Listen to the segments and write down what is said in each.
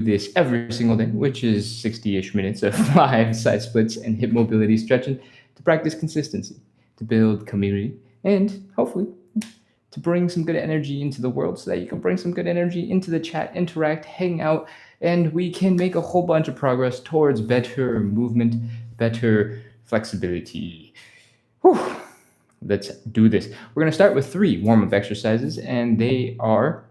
this every single day, which is 60-ish minutes of 5 side splits and hip mobility stretching to practice consistency, to build community, and hopefully to bring some good energy into the world so that you can bring some good energy into the chat, interact, hang out, and we can make a whole bunch of progress towards better movement, better flexibility. Whew. Let's do this. We're going to start with 3 warm-up exercises, and they are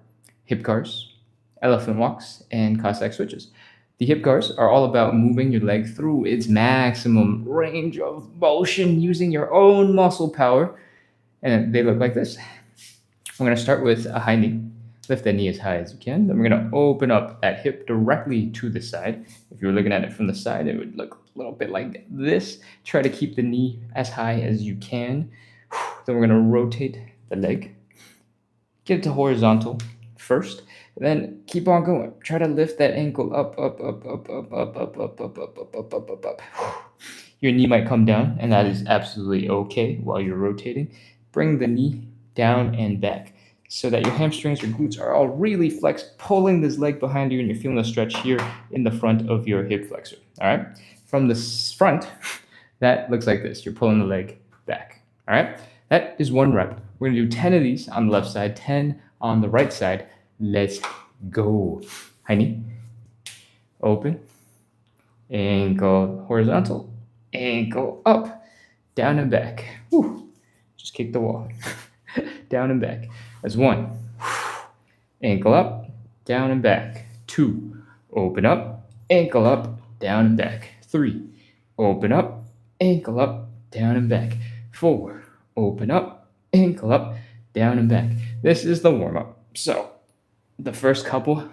hip cars, elephant walks, and Cossack switches. The hip cars are all about moving your leg through its maximum range of motion using your own muscle power, and they look like this. We're going to start with a high knee. Lift that knee as high as you can. Then we're going to open up that hip directly to the side. If you were looking at it from the side, it would look a little bit like this. Try to keep the knee as high as you can. Then we're going to rotate the leg. Get it to horizontal first. Then keep on going. Try to lift that ankle up, up, up, up, up, up, up, up, up, up, up, up, up, up, up. Your knee might come down, and that is absolutely okay while you're rotating. Bring the knee down and back so that your hamstrings, your glutes are all really flexed, pulling this leg behind you, and you're feeling a stretch here in the front of your hip flexor. All right. From the front, that looks like this. You're pulling the leg back. All right. That is 1 rep. We're going to do 10 of these on the left side, 10 on the right side. Let's go. High knee. Open. Ankle horizontal. Ankle up. Down and back. Whew. Just kick the wall. Down and back. That's 1. Ankle up. Down and back. 2. Open up. Ankle up. Down and back. 3. Open up. Ankle up. Down and back. 4. Open up. Ankle up. Down and back. This is the warm-up. So the first couple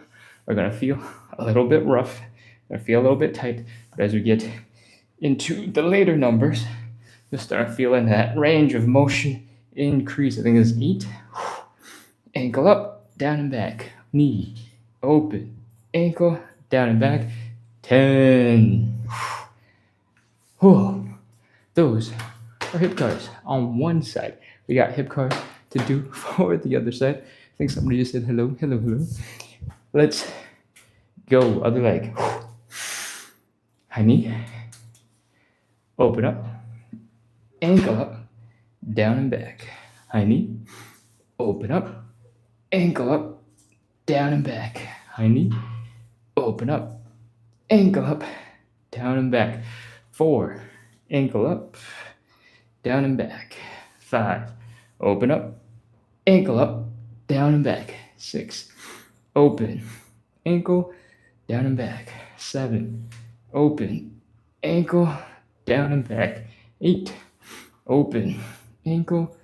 are going to feel a little bit rough. They're going to feel a little bit tight. But as we get into the later numbers, you'll start feeling that range of motion increase. I think it's 8. Ankle up, down and back. Knee, open. Ankle, down and back. 10. Whew. Those are hip cars on one side. We got hip cars to do for the other side. I think somebody just said hello, hello, hello. Let's go. Other leg. High knee. Open up. Ankle up. Down and back. High knee. Open up. Ankle up. Down and back. High knee. Open up. Ankle up. Down and back. 4. Ankle up. Down and back. 5. Open up. Ankle up. Down and back. 6. Open. Ankle. Down and back. 7. Open. Ankle. Down and back. 8. Open. Ankle.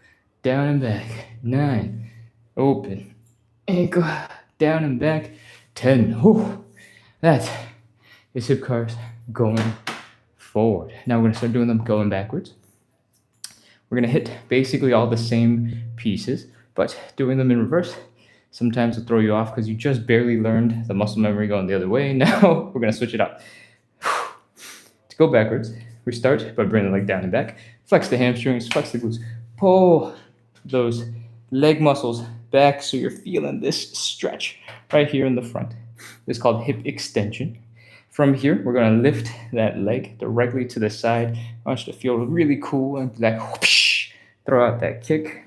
Down and back. 9. Open. Ankle. Down and back. 10. Whew. That is hip cars going forward. Now we're going to start doing them going backwards. We're going to hit basically all the same pieces, but doing them in reverse sometimes will throw you off because you just barely learned the muscle memory going the other way. Now we're going to switch it up. To go backwards, we start by bringing the leg down and back. Flex the hamstrings, flex the glutes. Pull those leg muscles back so you're feeling this stretch right here in the front. This is called hip extension. From here, we're going to lift that leg directly to the side. I want you to feel really cool and like whoosh, throw out that kick.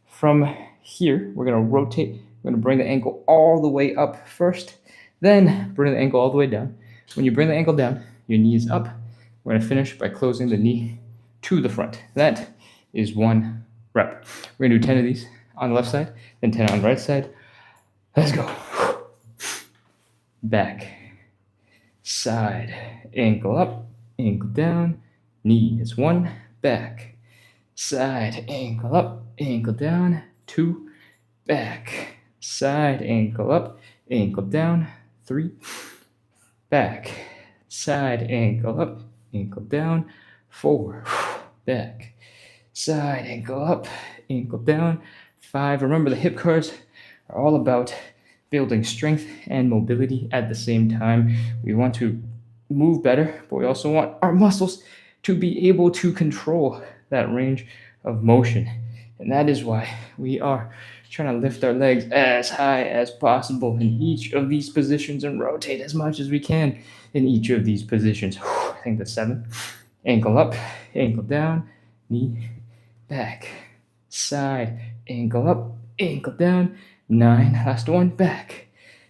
From here, we're going to rotate. We're going to bring the ankle all the way up first, then bring the ankle all the way down. When you bring the ankle down, your knee is up. We're going to finish by closing the knee to the front. That is 1 rep. We're going to do 10 of these on the left side, then 10 on the right side. Let's go. Back, side, ankle up, ankle down, knee is 1, back, side, ankle up, ankle down, 2, back, side, ankle up, ankle down, 3, back, side, ankle up, ankle down, 4, back, side, ankle up, ankle down, 5. Remember, the hip cars are all about building strength and mobility at the same time. We want to move better, but we also want our muscles to be able to control that range of motion. And that is why we are trying to lift our legs as high as possible in each of these positions and rotate as much as we can in each of these positions. I think that's 7. Ankle up, ankle down, knee, back, side, ankle up, ankle down, 9, last one, back,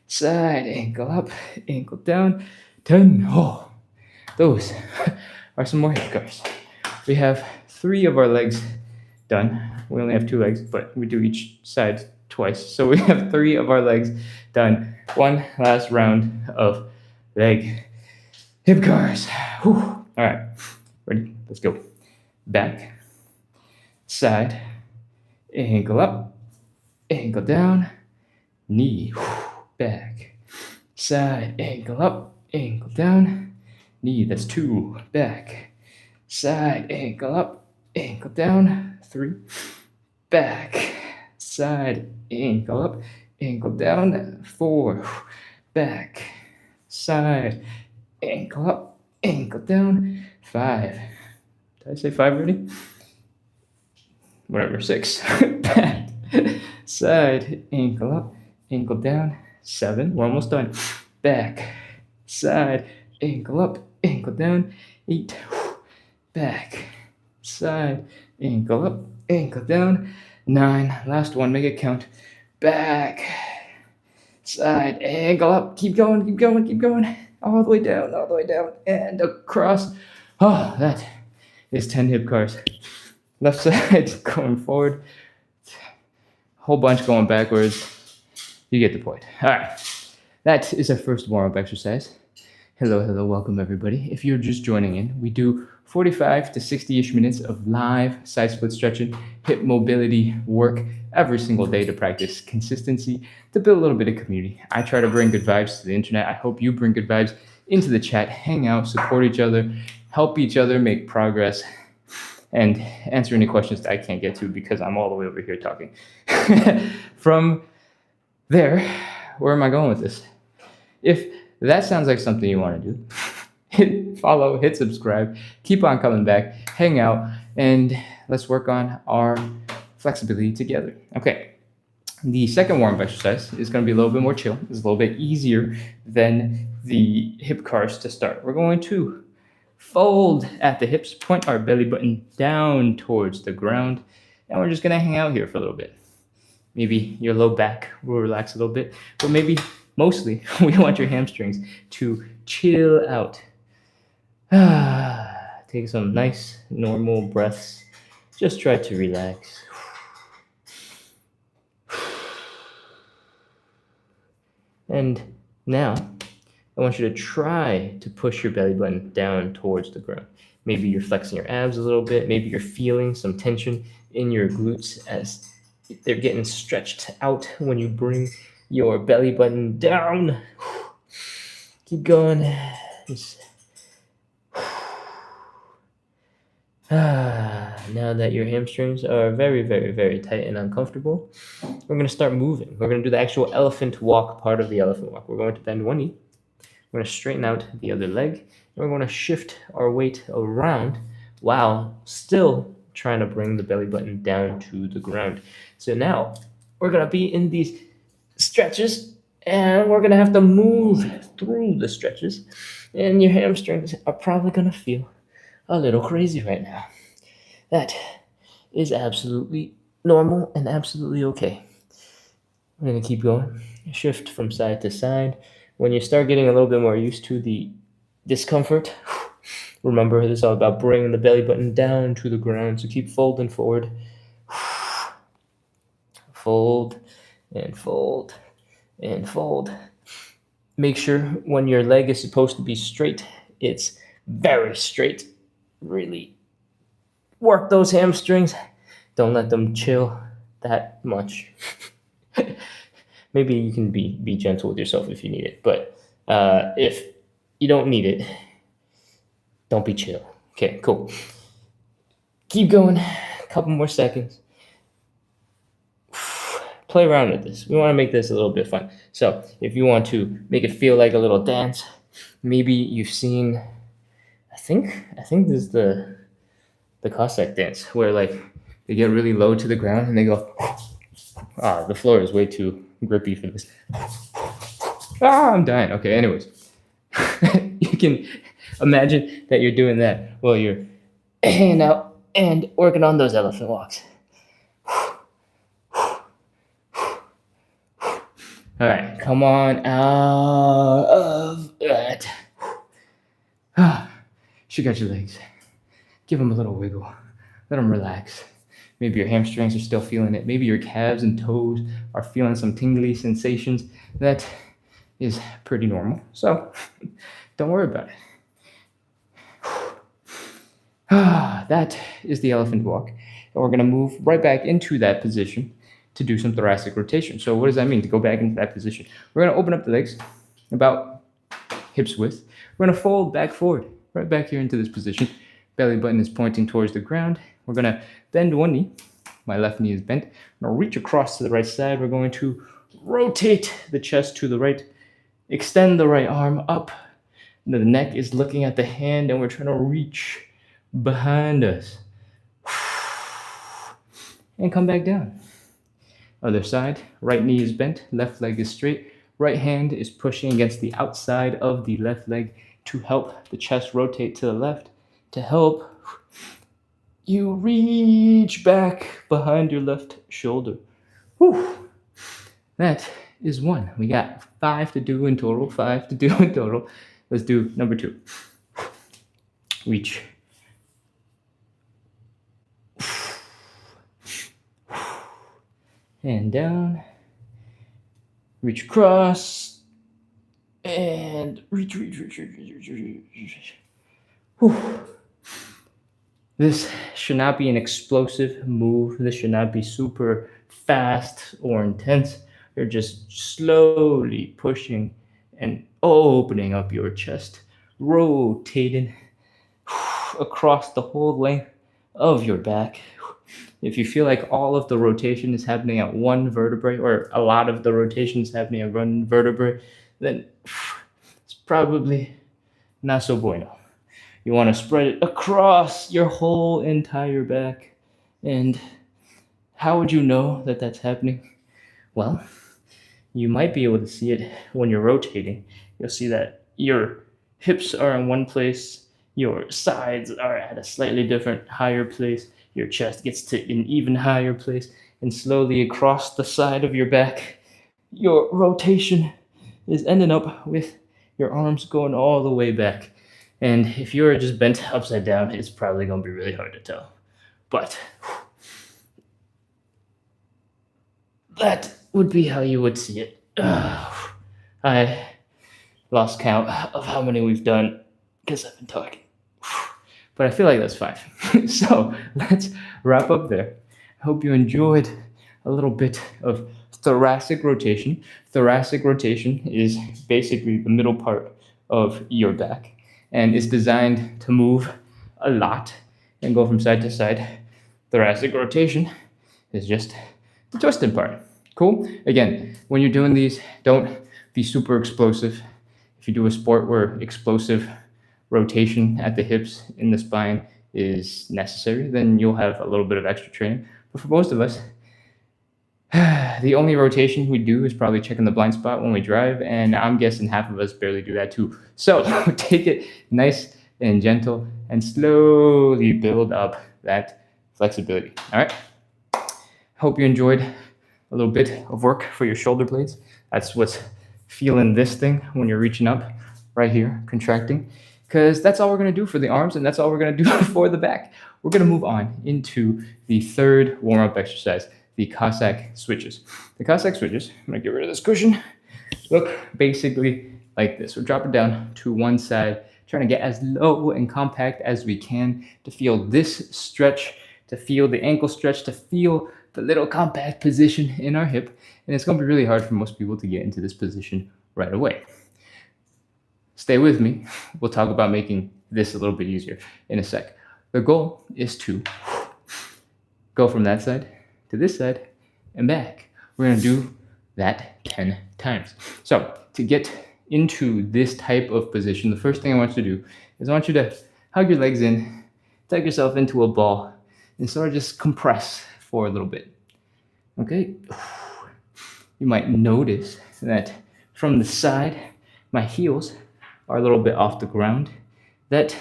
side, ankle up, ankle down, 10. Oh, those are some more hip cars. We have 3 of our legs done. We only have 2 legs, but we do each side twice. So we have 3 of our legs done. One last round of leg hip cars. Whew. All right, ready? Let's go. Back, side, ankle up, ankle down, knee, back, side, ankle up, ankle down, knee, that's 2, back, side, ankle up, ankle down, 3, back, side, ankle up, ankle down, 4, back, side, ankle up, ankle down, 5. Did I say 5 already? Whatever, 6. Back, side, ankle up, ankle down, 7. We're almost done. Back, side, ankle up, ankle down, 8. Back, side, ankle up, ankle down, 9. Last one, make it count. Back, side, ankle up, keep going, keep going, keep going. All the way down, and across. Oh, that is 10 hip cars. Left side going forward, whole bunch going backwards. You get the point. All right, that is our first warm-up exercise. Hello, welcome everybody. If you're just joining in, we do 45 to 60-ish minutes of live side split stretching, hip mobility work every single day to practice consistency, to build a little bit of community. I try to bring good vibes to the internet. I hope you bring good vibes into the chat, hang out, support each other, help each other make progress, and answer any questions that I can't get to because I'm all the way over here talking. From there, where am I going with this? If that sounds like something you want to do, hit follow, hit subscribe, keep on coming back, hang out, and let's work on our flexibility together. Okay, the second warm-up exercise is going to be a little bit more chill. It's a little bit easier than the hip cars to start. We're going to fold at the hips, point our belly button down towards the ground, and we're just going to hang out here for a little bit. Maybe your low back will relax a little bit, but maybe mostly we want your hamstrings to chill out. Take some nice normal breaths. Just try to relax. And now I want you to try to push your belly button down towards the ground. Maybe you're flexing your abs a little bit. Maybe you're feeling some tension in your glutes as they're getting stretched out when you bring your belly button down. Keep going. Now that your hamstrings are very, very, very tight and uncomfortable, we're going to start moving. We're going to do the actual elephant walk part of the elephant walk. We're going to bend one knee. We're going to straighten out the other leg. And we're going to shift our weight around while still trying to bring the belly button down to the ground. So now we're going to be in these stretches, and we're going to have to move through the stretches. And your hamstrings are probably going to feel a little crazy right now. That is absolutely normal and absolutely okay. We're going to keep going. Shift from side to side. When you start getting a little bit more used to the discomfort, remember this is all about bringing the belly button down to the ground. So keep folding forward. Fold and fold and fold. Make sure when your leg is supposed to be straight, it's very straight. Really work those hamstrings. Don't let them chill that much. Maybe you can be gentle with yourself if you need it, but if you don't need it, don't be chill. Okay, cool. Keep going. A couple more seconds. Play around with this. We want to make this a little bit fun. So if you want to make it feel like a little dance, maybe you've seen, I think this is the Cossack dance where like they get really low to the ground and they go The floor is way too grippy for this. I'm dying. Okay, anyways. You can imagine that you're doing that while you're hanging out and working on those elephant walks. All right, come on out of that. Shake out your legs. Give them a little wiggle. Let them relax. Maybe your hamstrings are still feeling it. Maybe your calves and toes are feeling some tingly sensations. That is pretty normal. So don't worry about it. That is the elephant walk. And we're going to move right back into that position to do some thoracic rotation. So what does that mean to go back into that position? We're going to open up the legs about hips width. We're going to fold back forward, right back here into this position. Belly button is pointing towards the ground. We're going to bend one knee. My left knee is bent. I'm going to reach across to the right side. We're going to rotate the chest to the right. Extend the right arm up. The neck is looking at the hand, and we're trying to reach behind us. And come back down. Other side, right knee is bent, left leg is straight. Right hand is pushing against the outside of the left leg to help the chest rotate to the left, to help you reach back behind your left shoulder. Whew. That is one. We got 5 to do in total. 5 to do in total. Let's do number 2. Reach. And down. Reach across. And reach. Whew. This should not be an explosive move. This should not be super fast or intense. You're just slowly pushing and opening up your chest, rotating across the whole length of your back. If you feel like all of the rotation is happening at one vertebrae, or a lot of the rotation is happening at one vertebrae, then it's probably not so bueno. You want to spread it across your whole entire back. And how would you know that that's happening? Well, you might be able to see it when you're rotating. You'll see that your hips are in one place, your sides are at a slightly different, higher place, your chest gets to an even higher place, and slowly across the side of your back, your rotation is ending up with your arms going all the way back. And if you're just bent upside down, it's probably going to be really hard to tell. But that would be how you would see it. I lost count of how many we've done because I've been talking. But I feel like that's 5. So let's wrap up there. I hope you enjoyed a little bit of thoracic rotation. Thoracic rotation is basically the middle part of your back and is designed to move a lot and go from side to side. Thoracic rotation is just the twisted part. Cool? Again, when you're doing these, don't be super explosive. If you do a sport where explosive rotation at the hips in the spine is necessary, then you'll have a little bit of extra training. But for most of us, the only rotation we do is probably checking the blind spot when we drive, and I'm guessing half of us barely do that too. So take it nice and gentle and slowly build up that flexibility. All right? Hope you enjoyed a little bit of work for your shoulder blades. That's what's feeling this thing when you're reaching up right here, contracting, because that's all we're going to do for the arms, and that's all we're going to do for the back. We're going to move on into the third warm-up exercise, the Cossack switches. The Cossack switches, I'm going to get rid of this cushion, look basically like this. We're dropping down to one side, trying to get as low and compact as we can to feel this stretch, to feel the ankle stretch, to feel the little compact position in our hip. And it's going to be really hard for most people to get into this position right away. Stay with me. We'll talk about making this a little bit easier in a sec. The goal is to go from that side to this side and back. We're going to do that 10 times. So to get into this type of position, the first thing I want you to do is I want you to hug your legs in, tuck yourself into a ball, and sort of just compress for a little bit. Okay? you might notice that from the side, my heels are a little bit off the ground. That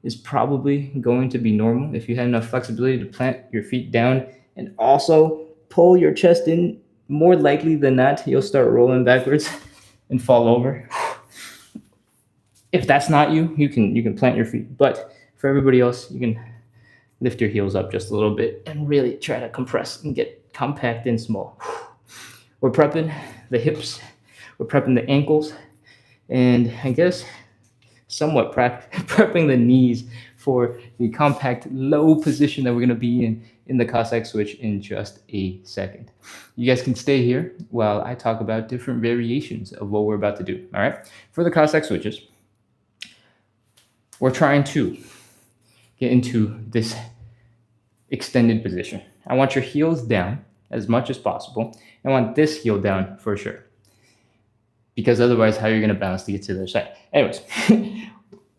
is probably going to be normal if you have enough flexibility to plant your feet down and also pull your chest in. More likely than not, you'll start rolling backwards and fall over. If that's not you, you can plant your feet. But for everybody else, you can lift your heels up just a little bit and really try to compress and get compact and small. We're prepping the hips, we're prepping the ankles, and I guess somewhat prepping the knees for the compact low position that we're going to be in the Cossack switch in just a second. You guys can stay here while I talk about different variations of what we're about to do. All right, for the Cossack switches, we're trying to get into this extended position. I want your heels down as much as possible. I want this heel down for sure, because otherwise how are you going to balance to get to the other side? Anyways,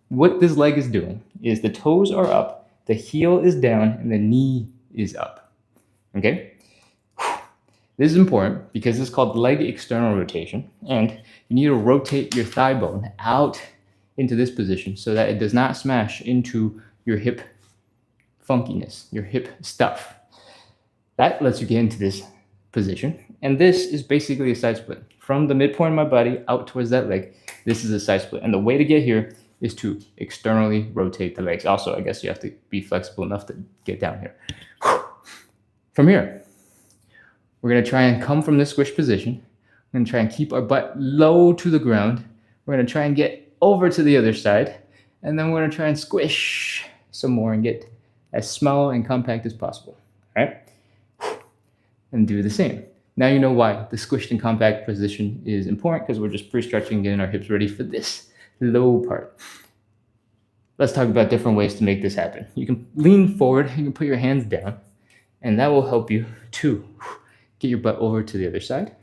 what this leg is doing is the toes are up, the heel is down, and the knee is up. Okay? This is important because it's called leg external rotation, and you need to rotate your thigh bone out into this position so that it does not smash into your hip funkiness, your hip stuff. That lets you get into this position, and this is basically a side split. From the midpoint of my body out towards that leg, this is a side split, and the way to get here is to externally rotate the legs. Also, I guess you have to be flexible enough to get down here. From here, we're going to try and come from this squish position. We're going to try and keep our butt low to the ground. We're going to try and get over to the other side, and then we're going to try and squish some more and get as small and compact as possible. All right? And do the same. Now you know why the squished and compact position is important, because we're just pre-stretching, getting our hips ready for this low part. Let's talk about different ways to make this happen. You can lean forward, you can put your hands down, and that will help you to get your butt over to the other side.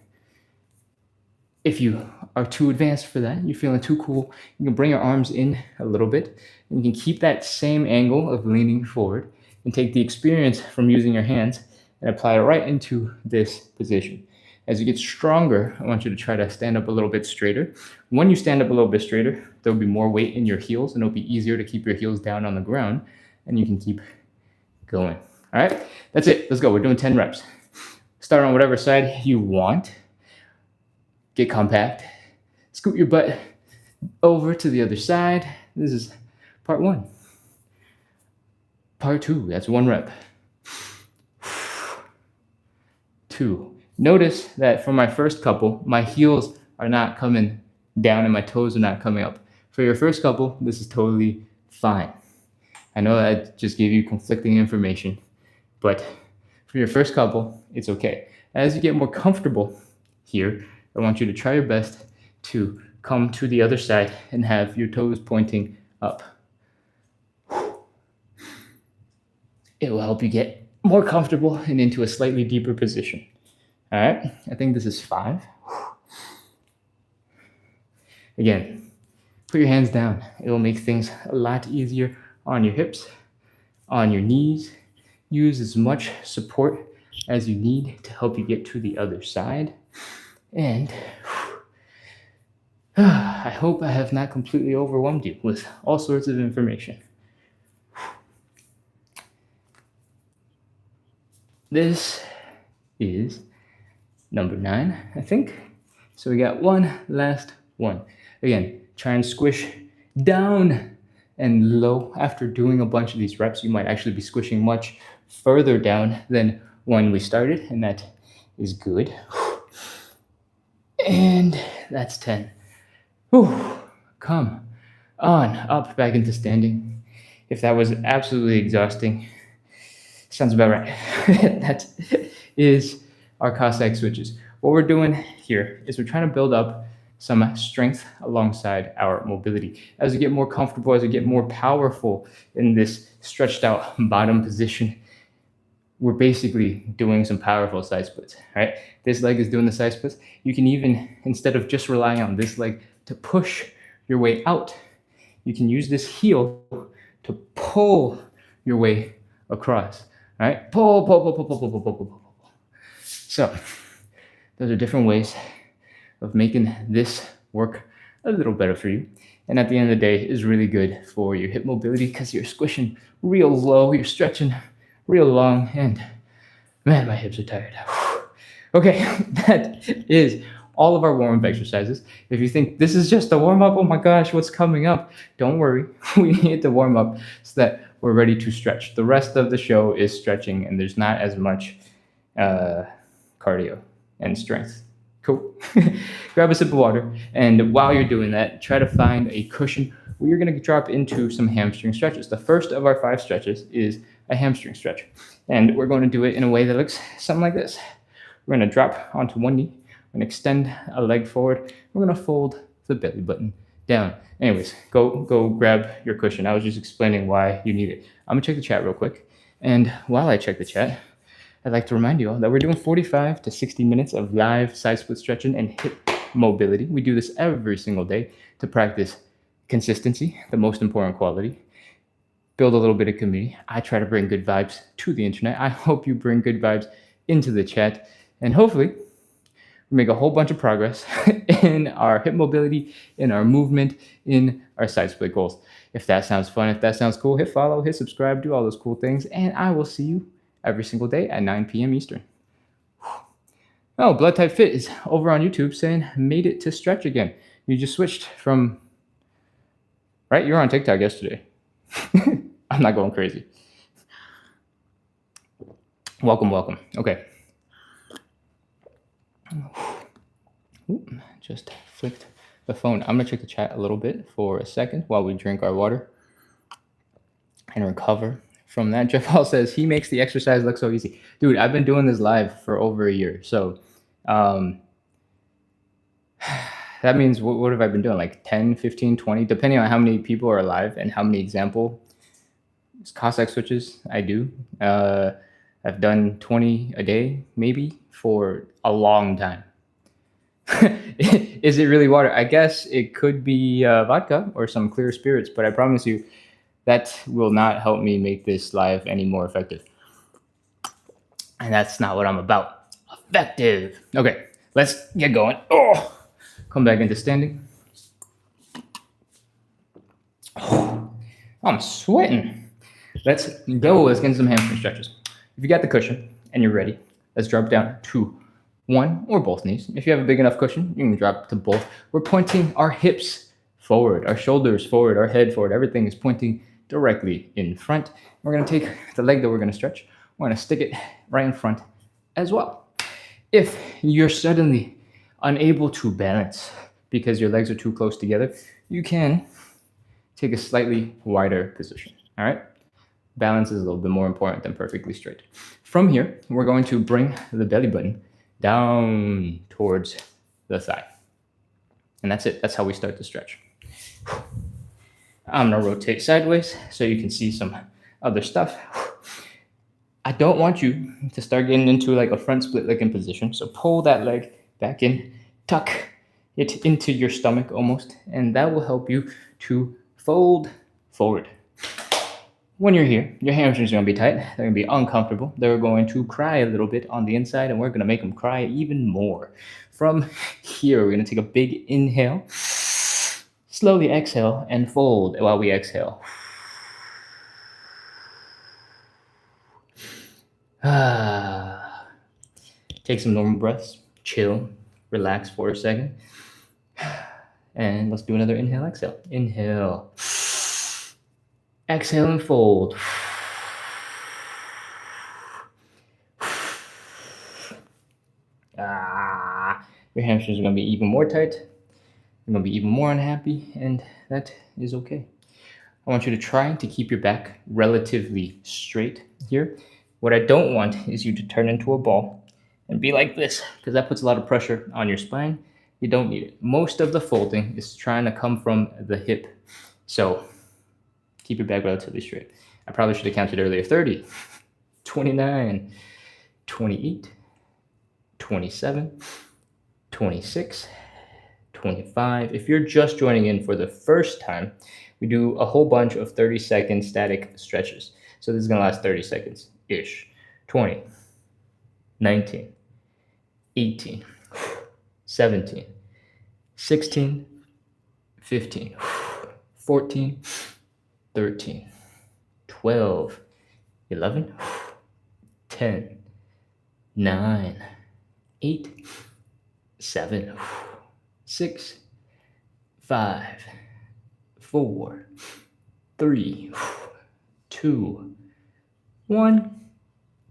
If you are too advanced for that, you're feeling too cool, you can bring your arms in a little bit, and you can keep that same angle of leaning forward and take the experience from using your hands and apply it right into this position. As you get stronger, I want you to try to stand up a little bit straighter. When you stand up a little bit straighter, there'll be more weight in your heels, and it'll be easier to keep your heels down on the ground, and you can keep going. All right, that's it. Let's go. We're doing 10 reps. Start on whatever side you want. Get compact. Scoot your butt over to the other side. This is part 1. Part 2, that's 1 rep. 2. Notice that for my first couple, my heels are not coming down and my toes are not coming up. For your first couple, this is totally fine. I know I just gave you conflicting information, but for your first couple, it's okay. As you get more comfortable here, I want you to try your best to come to the other side and have your toes pointing up. It will help you get more comfortable and into a slightly deeper position. All right, I think this is 5. Again, put your hands down. It will make things a lot easier on your hips, on your knees. Use as much support as you need to help you get to the other side. And I hope I have not completely overwhelmed you with all sorts of information. This is number 9, I think. So we got one last one. Again, try and squish down and low. After doing a bunch of these reps, you might actually be squishing much further down than when we started, and that is good. And that's 10. Whew. Come on up back into standing. If that was absolutely exhausting, sounds about right. That is our Cossack switches. What we're doing here is we're trying to build up some strength alongside our mobility. As we get more comfortable, as we get more powerful in this stretched out bottom position, we're basically doing some powerful side splits, right? This leg is doing the side splits. You can even, instead of just relying on this leg to push your way out, you can use this heel to pull your way across, right? Pull, pull, pull, pull, pull, pull, pull, pull, pull, pull. So Those are different ways of making this work a little better for you. And at the end of the day, is really good for your hip mobility because you're squishing real low, you're stretching real long, and man, my hips are tired. Okay, that is all of our warm-up exercises. If you think this is just a warm-up, oh my gosh, what's coming up? Don't worry, we need to warm up so that we're ready to stretch. The rest of the show is stretching, and there's not as much cardio and strength. Cool. Grab a sip of water, and while you're doing that, try to find a cushion where you're going to drop into some hamstring stretches. The first of our 5 stretches is a hamstring stretch, and we're going to do it in a way that looks something like this. We're going to drop onto one knee, we're going to extend a leg forward, we're going to fold the belly button down. Anyways, go grab your cushion. I was just explaining why you need it. I'm going to check the chat real quick, and while I check the chat, I'd like to remind you all that we're doing 45 to 60 minutes of live side split stretching and hip mobility. We do this every single day to practice consistency, the most important quality, build a little bit of community. I try to bring good vibes to the internet. I hope you bring good vibes into the chat, and hopefully we make a whole bunch of progress in our hip mobility, in our movement, in our side split goals. If that sounds fun, if that sounds cool, hit follow, hit subscribe, do all those cool things, and I will see you every single day at 9 p.m. Eastern. Oh, Blood Type Fit is over on YouTube saying, made it to stretch again. You just switched from, right? You were on TikTok yesterday. I'm not going crazy. Welcome. Okay. Just flicked the phone. I'm going to check the chat a little bit for a second while we drink our water and recover from that. Jeff Hall says he makes the exercise look so easy. Dude, I've been doing this live for over a year. So that means what have I been doing? Like 10, 15, 20, depending on how many people are live and how many example Cossack switches I do. I've done 20 a day, maybe, for a long time. Is it really water? I guess it could be vodka or some clear spirits, but I promise you, that will not help me make this live any more effective. And that's not what I'm about. Effective. Okay, let's get going. Oh, come back into standing. Oh, I'm sweating. Let's go. Let's get into some hamstring stretches. If you got the cushion and you're ready, let's drop down to one or both knees. If you have a big enough cushion, you can drop to both. We're pointing our hips forward, our shoulders forward, our head forward. Everything is pointing directly in front. We're going to take the leg that we're going to stretch. We're going to stick it right in front as well. If you're suddenly unable to balance because your legs are too close together, you can take a slightly wider position. All right? Balance is a little bit more important than perfectly straight. From here, we're going to bring the belly button down towards the thigh. And that's it. That's how we start the stretch. I'm going to rotate sideways so you can see some other stuff. I don't want you to start getting into like a front split leg in position. So pull that leg back in, tuck it into your stomach almost, and that will help you to fold forward. When you're here, your hamstrings are going to be tight. They're going to be uncomfortable. They're going to cry a little bit on the inside, and we're going to make them cry even more. From here, we're going to take a big inhale. Slowly exhale and fold while we exhale. Take some normal breaths. Chill. Relax for a second. And let's do another inhale, exhale. Inhale. Exhale and fold. Your hamstrings are going to be even more tight. You're going to be even more unhappy, and that is okay. I want you to try to keep your back relatively straight here. What I don't want is you to turn into a ball and be like this, because that puts a lot of pressure on your spine. You don't need it. Most of the folding is trying to come from the hip. So keep your back relatively straight. I probably should have counted earlier. 30, 29, 28, 27, 26, 25. If you're just joining in for the first time, we do a whole bunch of 30-second static stretches. So this is going to last 30 seconds-ish. 20, 19, 18, 17, 16, 15, 14, 13, 12, 11, 10, 9, 8, 7, 6, 5, 4, 3, 2, 1,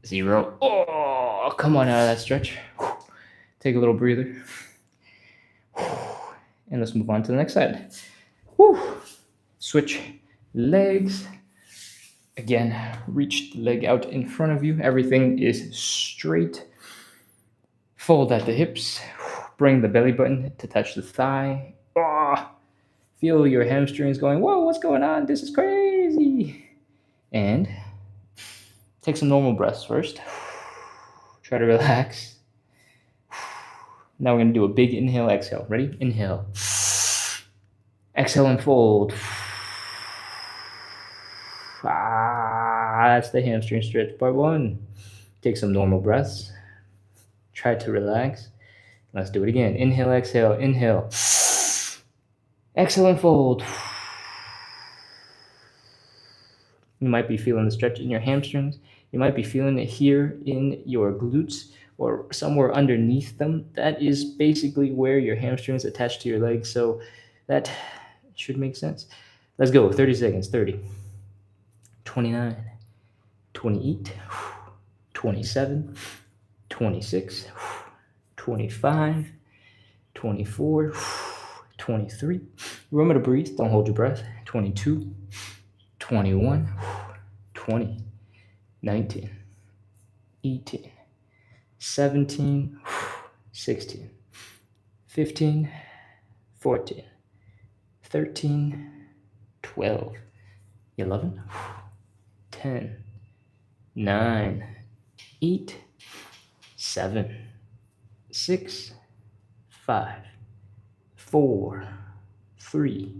0. Oh, come on out of that stretch. Take a little breather. And let's move on to the next side. Switch legs. Again, reach the leg out in front of you. Everything is straight. Fold at the hips. Bring the belly button to touch the thigh. Oh, feel your hamstrings going, whoa, what's going on? This is crazy. And take some normal breaths first. Try to relax. Now we're going to do a big inhale, exhale. Ready? Inhale. Exhale and fold. That's the hamstring stretch part 1. Take some normal breaths. Try to relax. Let's do it again. Inhale, exhale, inhale. Exhale and fold. You might be feeling the stretch in your hamstrings. You might be feeling it here in your glutes or somewhere underneath them. That is basically where your hamstring is attached to your legs. So that should make sense. Let's go. 30 seconds. 30. 29, 28, 27, 26, 25, 24, 23. Remember to breathe. Don't hold your breath. 22, 21, 20, 19, 18, 17, 16, 15, 14, 13, 12, 11, 10, 9, 8, 7, 6, 5, 4, 3,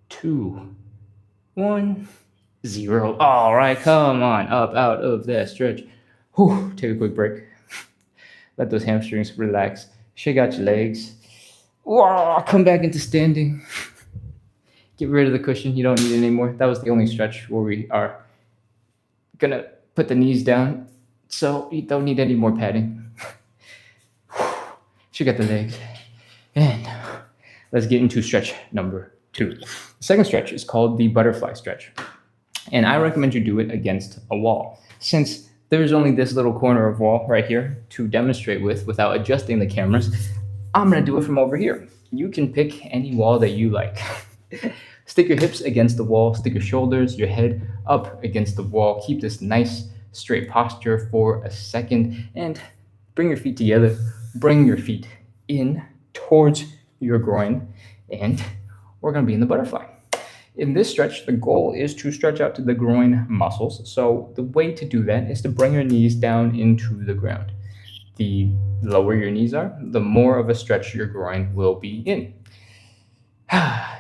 2, 1, 0. All right, come on up out of that stretch. Take a quick break. Let those hamstrings relax. Shake out your legs. Come back into standing. Get rid of the cushion. You don't need it anymore. That was the only stretch where we are gonna put the knees down, so you don't need any more padding. Shake out the legs. And let's get into stretch number 2. The second stretch is called the butterfly stretch. And I recommend you do it against a wall. Since there's only this little corner of wall right here to demonstrate with without adjusting the cameras, I'm gonna do it from over here. You can pick any wall that you like. Stick your hips against the wall, stick your shoulders, your head up against the wall. Keep this nice straight posture for a second and bring your feet together. Bring your feet in towards your groin and we're gonna be in the butterfly. In this stretch, the goal is to stretch out to the groin muscles. So the way to do that is to bring your knees down into the ground. The lower your knees are, the more of a stretch your groin will be in.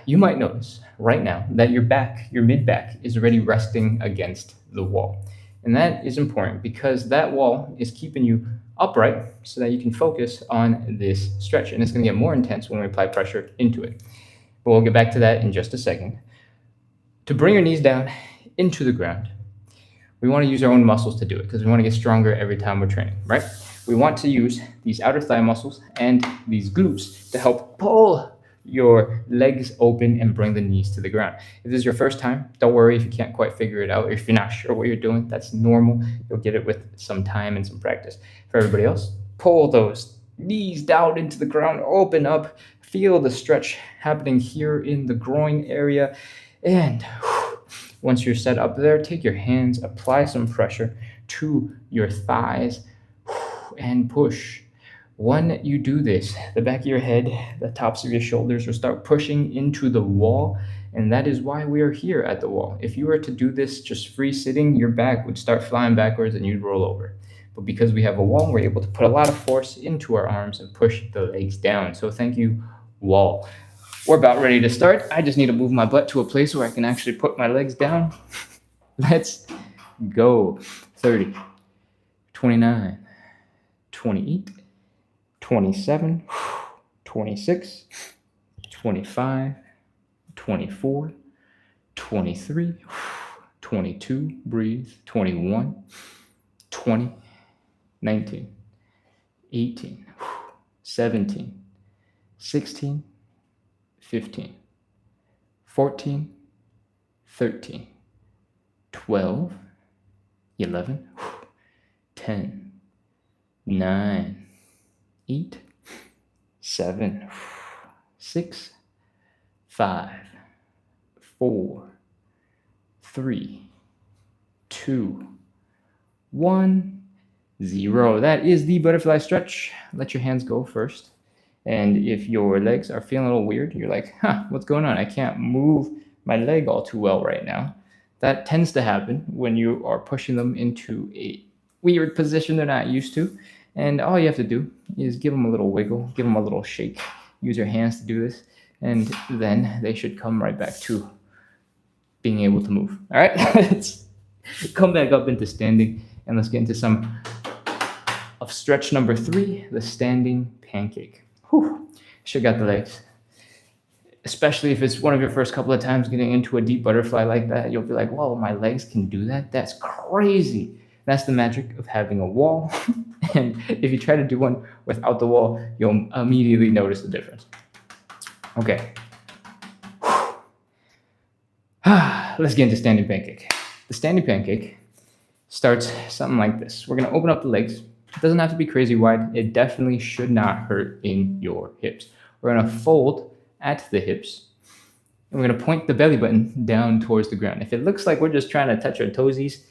You might notice right now that your back, your mid-back, is already resting against the wall. And that is important because that wall is keeping you upright so that you can focus on this stretch. And it's going to get more intense when we apply pressure into it. But we'll get back to that in just a second. To bring your knees down into the ground, we want to use our own muscles to do it because we want to get stronger every time we're training, right? We want to use these outer thigh muscles and these glutes to help pull your legs open and bring the knees to the ground. If this is your first time, don't worry if you can't quite figure it out or if you're not sure what you're doing. That's normal. You'll get it with some time and some practice. For everybody else, pull those knees down into the ground, open up, feel the stretch happening here in the groin area. And once you're set up there, take your hands, apply some pressure to your thighs and push. When you do this, the back of your head, the tops of your shoulders will start pushing into the wall, and that is why we are here at the wall. If you were to do this just free sitting, your back would start flying backwards and you'd roll over. But because we have a wall, we're able to put a lot of force into our arms and push the legs down. So thank you, wall. We're about ready to start. I just need to move my butt to a place where I can actually put my legs down. Let's go. 30, 29, 28, 27, 26, 25, 24, 23, 22, breathe, 21, 20, 19, 18, 17, 16, 15, 14, 13, 12, 11, 10, 9, 8, 7, 6, 5, 4, 3, 2, 1, 0. That is the butterfly stretch. Let your hands go first. And if your legs are feeling a little weird, you're like, what's going on? I can't move my leg all too well right now. That tends to happen when you are pushing them into a weird position they're not used to. And all you have to do is give them a little wiggle, give them a little shake. Use your hands to do this. And then they should come right back to being able to move. All right, let's come back up into standing and let's get into some of stretch number 3, the standing pancake. Whew, should got the legs. Especially if it's one of your first couple of times getting into a deep butterfly like that, you'll be like, whoa, my legs can do that? That's crazy. That's the magic of having a wall. And if you try to do one without the wall, you'll immediately notice the difference. Okay. Let's get into standing pancake. The standing pancake starts something like this. We're going to open up the legs. It doesn't have to be crazy wide. It definitely should not hurt in your hips. We're going to fold at the hips. And we're going to point the belly button down towards the ground. If it looks like we're just trying to touch our toesies,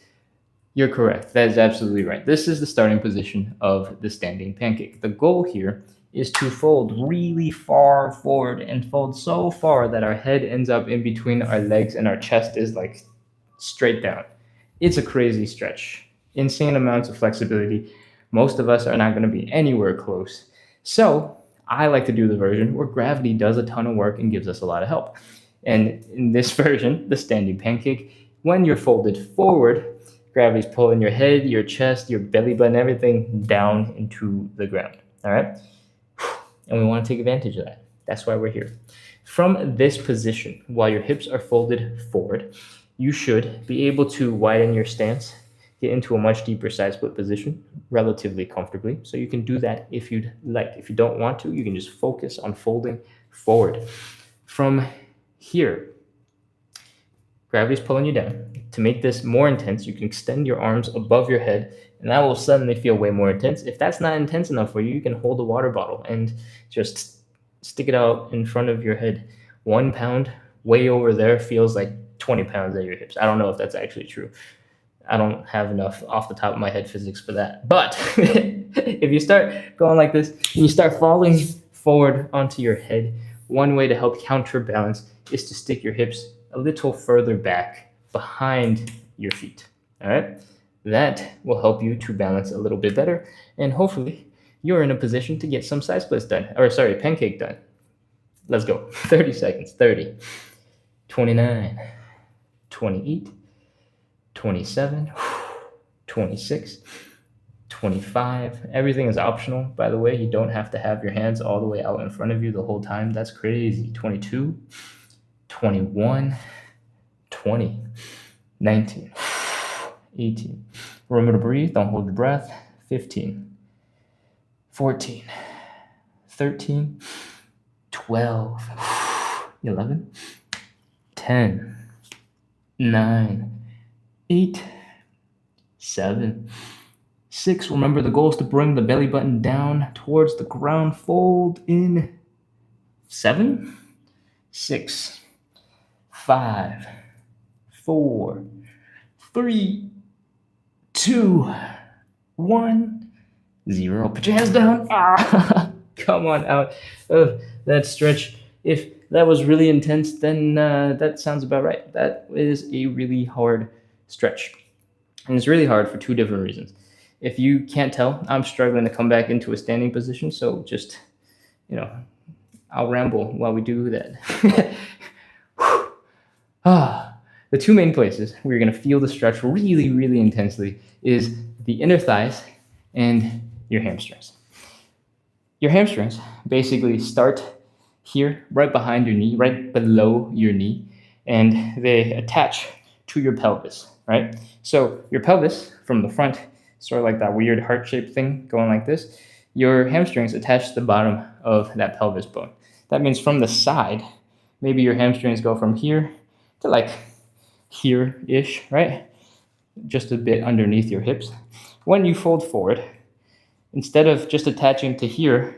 you're correct. That is absolutely right. This is the starting position of the standing pancake. The goal here is to fold really far forward and fold so far that our head ends up in between our legs and our chest is like straight down. It's a crazy stretch. Insane amounts of flexibility. Most of us are not going to be anywhere close. So I like to do the version where gravity does a ton of work and gives us a lot of help. And in this version, the standing pancake, when you're folded forward, gravity's pulling your head, your chest, your belly button, everything down into the ground. All right? And we want to take advantage of that. That's why we're here. From this position, while your hips are folded forward, you should be able to widen your stance, get into a much deeper side split position relatively comfortably. So you can do that if you'd like. If you don't want to, you can just focus on folding forward. From here, gravity's pulling you down. To make this more intense, you can extend your arms above your head, and that will suddenly feel way more intense. If that's not intense enough for you, you can hold a water bottle and just stick it out in front of your head. 1 pound way over there feels like 20 pounds at your hips. I don't know if that's actually true. I don't have enough off the top of my head physics for that. But if you start going like this and you start falling forward onto your head, one way to help counterbalance is to stick your hips a little further back behind your feet. All right? That will help you to balance a little bit better. And hopefully you're in a position to get some side splits done. Pancake done. Let's go. 30 seconds. 30, 29, 28, 27, 26, 25. Everything is optional, by the way. You don't have to have your hands all the way out in front of you the whole time. That's crazy. 22, 21, 20, 19, 18. Remember to breathe. Don't hold your breath. 15, 14, 13, 12, 11, 10, 9, 8, 7, 6. Remember, the goal is to bring the belly button down towards the ground. Fold in 7, 6, 5, 4, 3, 2, 1, 0. Put your hands down. Come on out of that stretch. If that was really intense, then that sounds about right. That is a really hard stretch. And it's really hard for 2 different reasons. If you can't tell, I'm struggling to come back into a standing position, so just, I'll ramble while we do that. The 2 main places where you're going to feel the stretch really, really intensely is the inner thighs and your hamstrings. Your hamstrings basically start here, right behind your knee, right below your knee, and they attach to your pelvis, right? So your pelvis from the front, sort of like that weird heart-shaped thing going like this, your hamstrings attach to the bottom of that pelvis bone. That means from the side, maybe your hamstrings go from here to like here-ish, right? Just a bit underneath your hips. When you fold forward, instead of just attaching to here,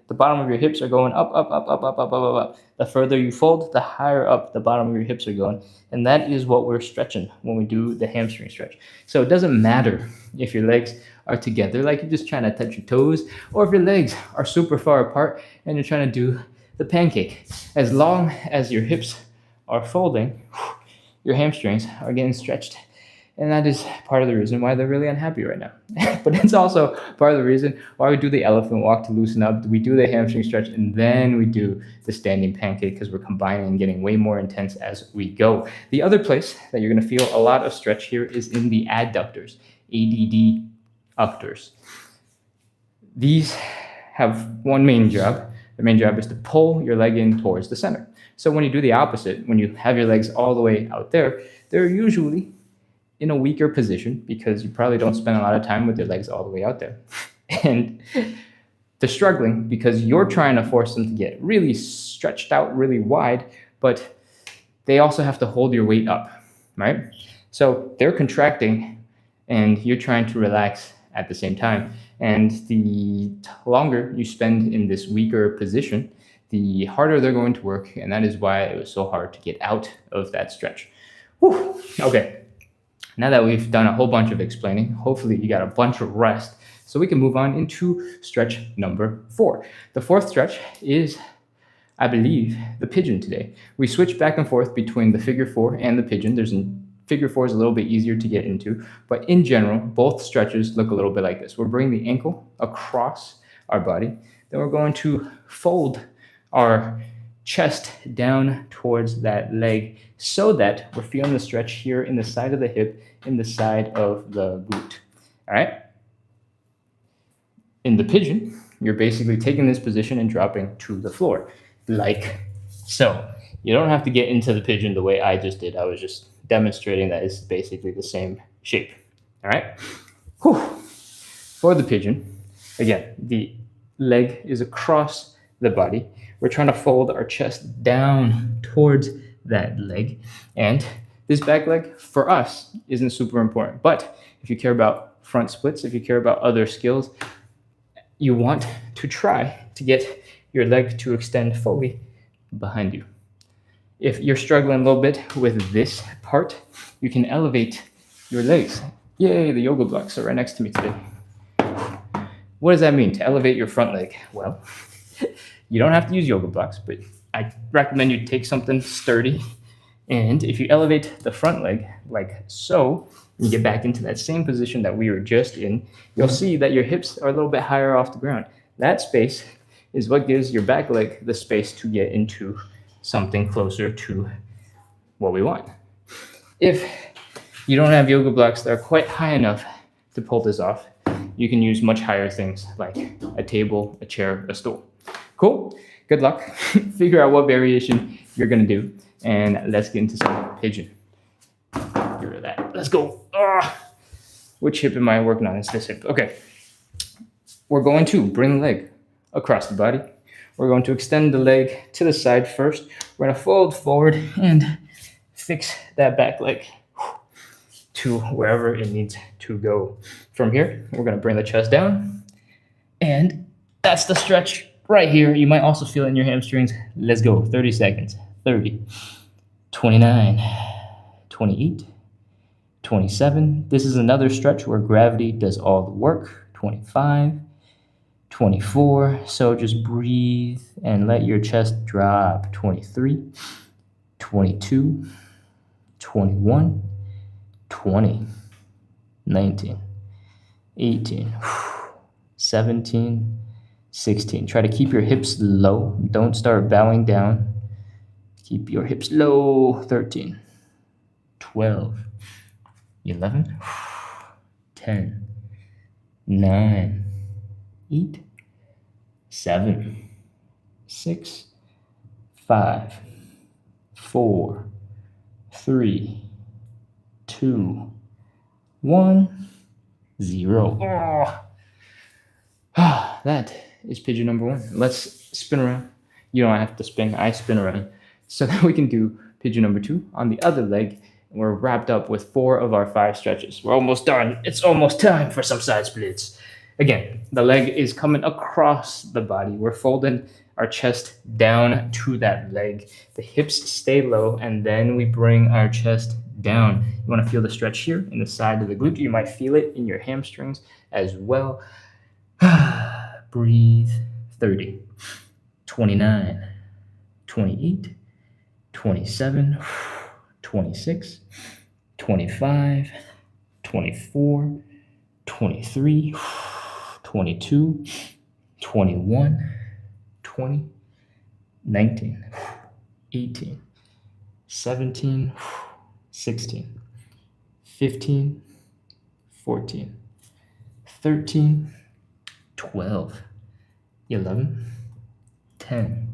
the bottom of your hips are going up, up, up, up, up, up, up, up, up. The further you fold, the higher up the bottom of your hips are going. And that is what we're stretching when we do the hamstring stretch. So it doesn't matter if your legs are together, like you're just trying to touch your toes, or if your legs are super far apart and you're trying to do the pancake. As long as your hips are folding, your hamstrings are getting stretched. And that is part of the reason why they're really unhappy right now. But it's also part of the reason why we do the elephant walk to loosen up. We do the hamstring stretch, and then we do the standing pancake because we're combining and getting way more intense as we go. The other place that you're going to feel a lot of stretch here is in the adductors, adductors. These have one main job. The main job is to pull your leg in towards the center. So when you do the opposite, when you have your legs all the way out there, they're usually in a weaker position because you probably don't spend a lot of time with your legs all the way out there. And they're struggling because you're trying to force them to get really stretched out, really wide, but they also have to hold your weight up, right? So they're contracting and you're trying to relax at the same time. And the longer you spend in this weaker position, the harder they're going to work. And that is why it was so hard to get out of that stretch. Whew. Okay. Now that we've done a whole bunch of explaining, hopefully you got a bunch of rest, so we can move on into stretch number 4. The fourth stretch is, I believe, the pigeon today. We switch back and forth between the figure 4 and the pigeon. Figure 4 is a little bit easier to get into, but in general, both stretches look a little bit like this. We're bringing the ankle across our body, then we're going to fold our chest down towards that leg so that we're feeling the stretch here in the side of the hip, in the side of the glute. All right? In the pigeon, you're basically taking this position and dropping to the floor, like so. You don't have to get into the pigeon the way I just did. I was just demonstrating that it's basically the same shape. All right? Whew. For the pigeon, again, the leg is across the body. We're trying to fold our chest down towards that leg. And this back leg, for us, isn't super important. But if you care about front splits, if you care about other skills, you want to try to get your leg to extend fully behind you. If you're struggling a little bit with this part, you can elevate your legs. Yay, the yoga blocks are right next to me today. What does that mean, to elevate your front leg? Well, you don't have to use yoga blocks, but I recommend you take something sturdy. And if you elevate the front leg like so, and you get back into that same position that we were just in, you'll see that your hips are a little bit higher off the ground. That space is what gives your back leg the space to get into something closer to what we want. If you don't have yoga blocks that are quite high enough to pull this off, you can use much higher things like a table, a chair, a stool. Cool? Good luck. Figure out what variation you're going to do, and let's get into some pigeon. Get rid of that. Let's go. Which hip am I working on? It's this hip. Okay. We're going to bring the leg across the body. We're going to extend the leg to the side first. We're going to fold forward and fix that back leg to wherever it needs to go. From here, we're going to bring the chest down. And that's the stretch right here. You might also feel it in your hamstrings. Let's go. 30 seconds. 30, 29, 28, 27. This is another stretch where gravity does all the work. 25, 24. So just breathe and let your chest drop. 23, 22, 21, 20, 19, 18, 17, 16. Try to keep your hips low. Don't start bowing down. Keep your hips low. 13, 12, 11, 10, 9, 8, 7, 6, 5, 4, 3, 2, 1, 0. That is pigeon number 1. Let's spin around. You don't have to spin, I spin around. So that we can do pigeon number 2 on the other leg. And we're wrapped up with 4 of our 5 stretches. We're almost done. It's almost time for some side splits. Again, the leg is coming across the body. We're folding our chest down to that leg. The hips stay low, and then we bring our chest down. You want to feel the stretch here in the side of the glute. You might feel it in your hamstrings as well. Breathe. 30, 29, 28, 27, 26, 25, 24, 23, 22, 21, 20, 19, 18, 17, 16, 15, 14, 13, 12, 11, 10,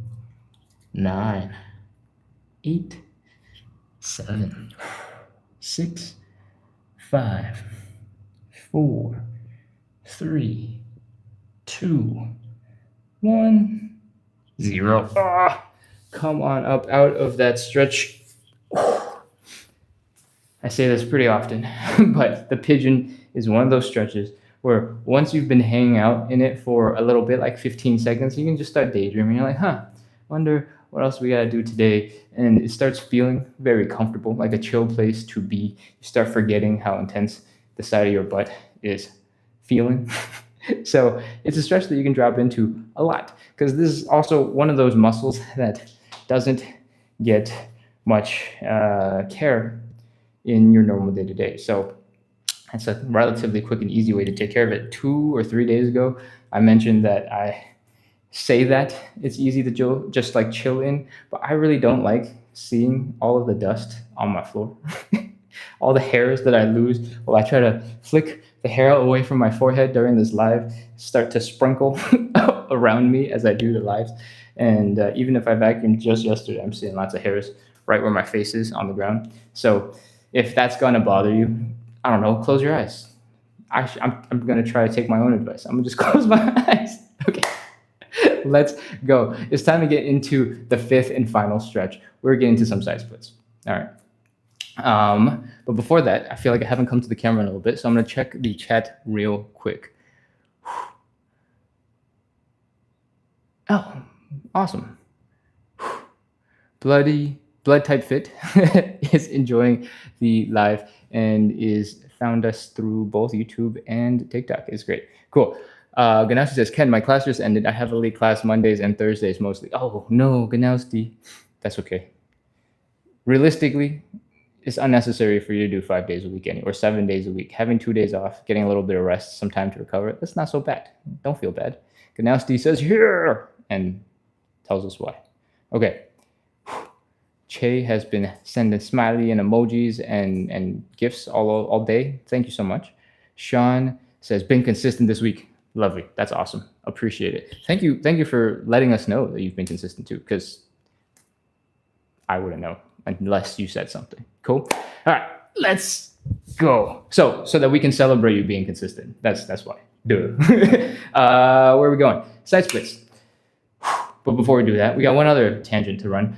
9, 8, 7, 6, 5, 4, 3, 2, 1, 0. Come on up out of that stretch. I say this pretty often, but the pigeon is one of those stretches where once you've been hanging out in it for a little bit, like 15 seconds, you can just start daydreaming. You're like, wonder what else we gotta do today. And it starts feeling very comfortable, like a chill place to be. You start forgetting how intense the side of your butt is feeling. So it's a stretch that you can drop into a lot, because this is also one of those muscles that doesn't get much care in your normal day-to-day. So it's a relatively quick and easy way to take care of it. 2 or 3 days ago, I mentioned that I say that it's easy to just like chill in, but I really don't like seeing all of the dust on my floor. All the hairs that I lose while I try to flick the hair away from my forehead during this live start to sprinkle around me as I do the lives. And even if I vacuumed just yesterday, I'm seeing lots of hairs right where my face is on the ground. So if that's gonna bother you, I don't know, close your eyes. I'm gonna try to take my own advice. I'm gonna just close my eyes. Okay, let's go. It's time to get into the 5th and final stretch. We're getting to some side splits. All right. But before that, I feel like I haven't come to the camera in a little bit, so I'm gonna check the chat real quick. Oh, awesome. Blood Type Fit is enjoying the live and is found us through both YouTube and TikTok. It's great. Cool. Ganowski says, Ken, my class just ended. I have a late class Mondays and Thursdays mostly. Oh, no, Ganowski. That's okay. Realistically, it's unnecessary for you to do 5 days a week or 7 days a week. Having 2 days off, getting a little bit of rest, some time to recover, that's not so bad. Don't feel bad. Ganowski says, here, and tells us why. Okay. Che has been sending smiley and emojis and gifts all day. Thank you so much. Sean says, been consistent this week. Lovely. That's awesome. Appreciate it. Thank you for letting us know that you've been consistent too, because I wouldn't know unless you said something. Cool. All right, let's go. So that we can celebrate you being consistent. That's why. Duh. Where are we going? Side splits. But before we do that, we got one other tangent to run.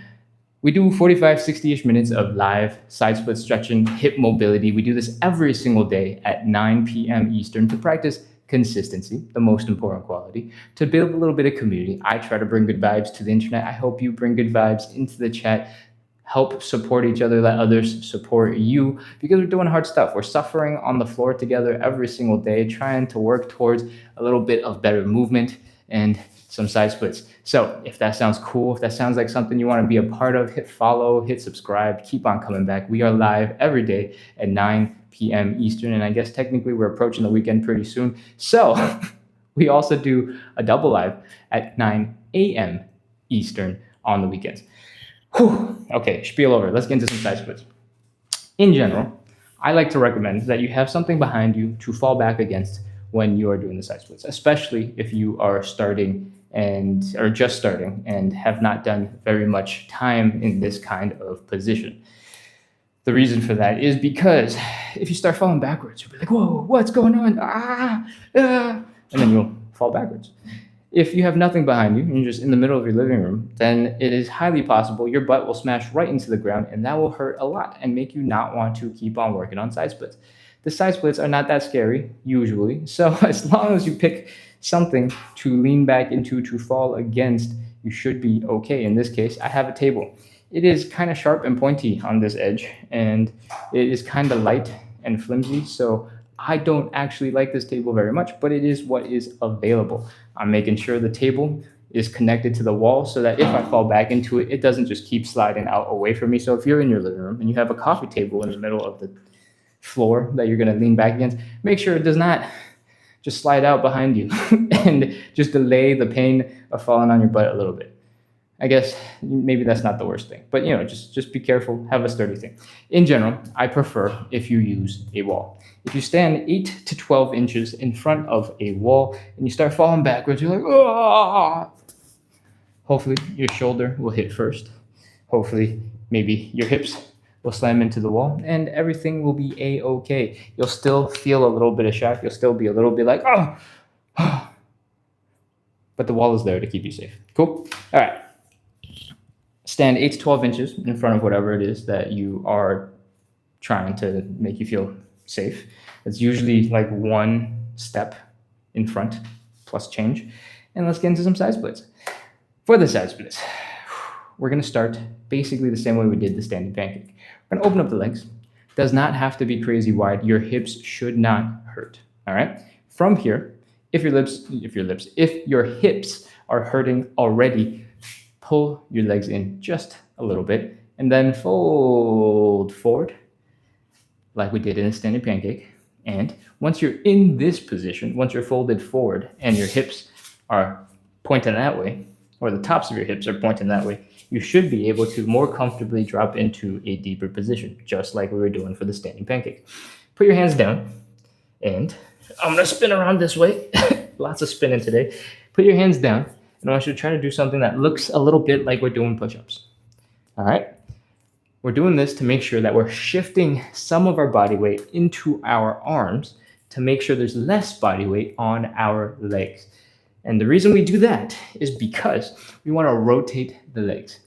We do 45, 60-ish minutes of live side split stretching, hip mobility. We do this every single day at 9 p.m. Eastern to practice consistency, the most important quality, to build a little bit of community. I try to bring good vibes to the internet. I hope you bring good vibes into the chat. Help support each other, let others support you, because we're doing hard stuff. We're suffering on the floor together every single day, trying to work towards a little bit of better movement and some side splits. So if that sounds cool, if that sounds like something you want to be a part of, hit follow, hit subscribe, keep on coming back. We are live every day at 9 p.m. Eastern, and I guess technically we're approaching the weekend pretty soon. So we also do a double live at 9 a.m. Eastern on the weekends. Whew. Okay, spiel over. Let's get into some side splits. In general, I like to recommend that you have something behind you to fall back against when you are doing the side splits, especially if you are starting and are just starting and have not done very much time in this kind of position. The reason for that is because if you start falling backwards, you'll be like, whoa, what's going on? And then you'll fall backwards. If you have nothing behind you and you're just in the middle of your living room, then it is highly possible your butt will smash right into the ground, and that will hurt a lot and make you not want to keep on working on side splits. The side splits are not that scary, usually. So as long as you pick something to lean back into, to fall against, you should be okay. In this case, I have a table. It is kind of sharp and pointy on this edge, and it is kind of light and flimsy. So I don't actually like this table very much, but it is what is available. I'm making sure the table is connected to the wall so that if I fall back into it, it doesn't just keep sliding out away from me. So if you're in your living room and you have a coffee table in the middle of the floor that you're going to lean back against, make sure it does not just slide out behind you and just delay the pain of falling on your butt a little bit. I guess maybe that's not the worst thing, but just be careful, have a sturdy thing. In general, I prefer if you use a wall. If you stand 8 to 12 inches in front of a wall and you start falling backwards, you're like, oh! Hopefully your shoulder will hit first. Hopefully maybe your hips will slam into the wall and everything will be a-okay. You'll still feel a little bit of shock. You'll still be a little bit like, oh, but the wall is there to keep you safe. Cool? All right. Stand 8 to 12 inches in front of whatever it is that you are trying to make you feel safe. It's usually like one step in front plus change. And let's get into some side splits. For the side splits, we're going to start basically the same way we did the standing pancake. We're going to open up the legs. Does not have to be crazy wide. Your hips should not hurt. All right. From here, if your hips are hurting already, pull your legs in just a little bit and then fold forward like we did in a standing pancake. And once you're in this position, once you're folded forward and your hips are pointing that way, or the tops of your hips are pointing that way, you should be able to more comfortably drop into a deeper position, just like we were doing for the standing pancake. Put your hands down, and I'm going to spin around this way. Lots of spinning today. Put your hands down, and I want you to try to do something that looks a little bit like we're doing push-ups. All right? We're doing this to make sure that we're shifting some of our body weight into our arms to make sure there's less body weight on our legs. And the reason we do that is because we want to rotate the legs.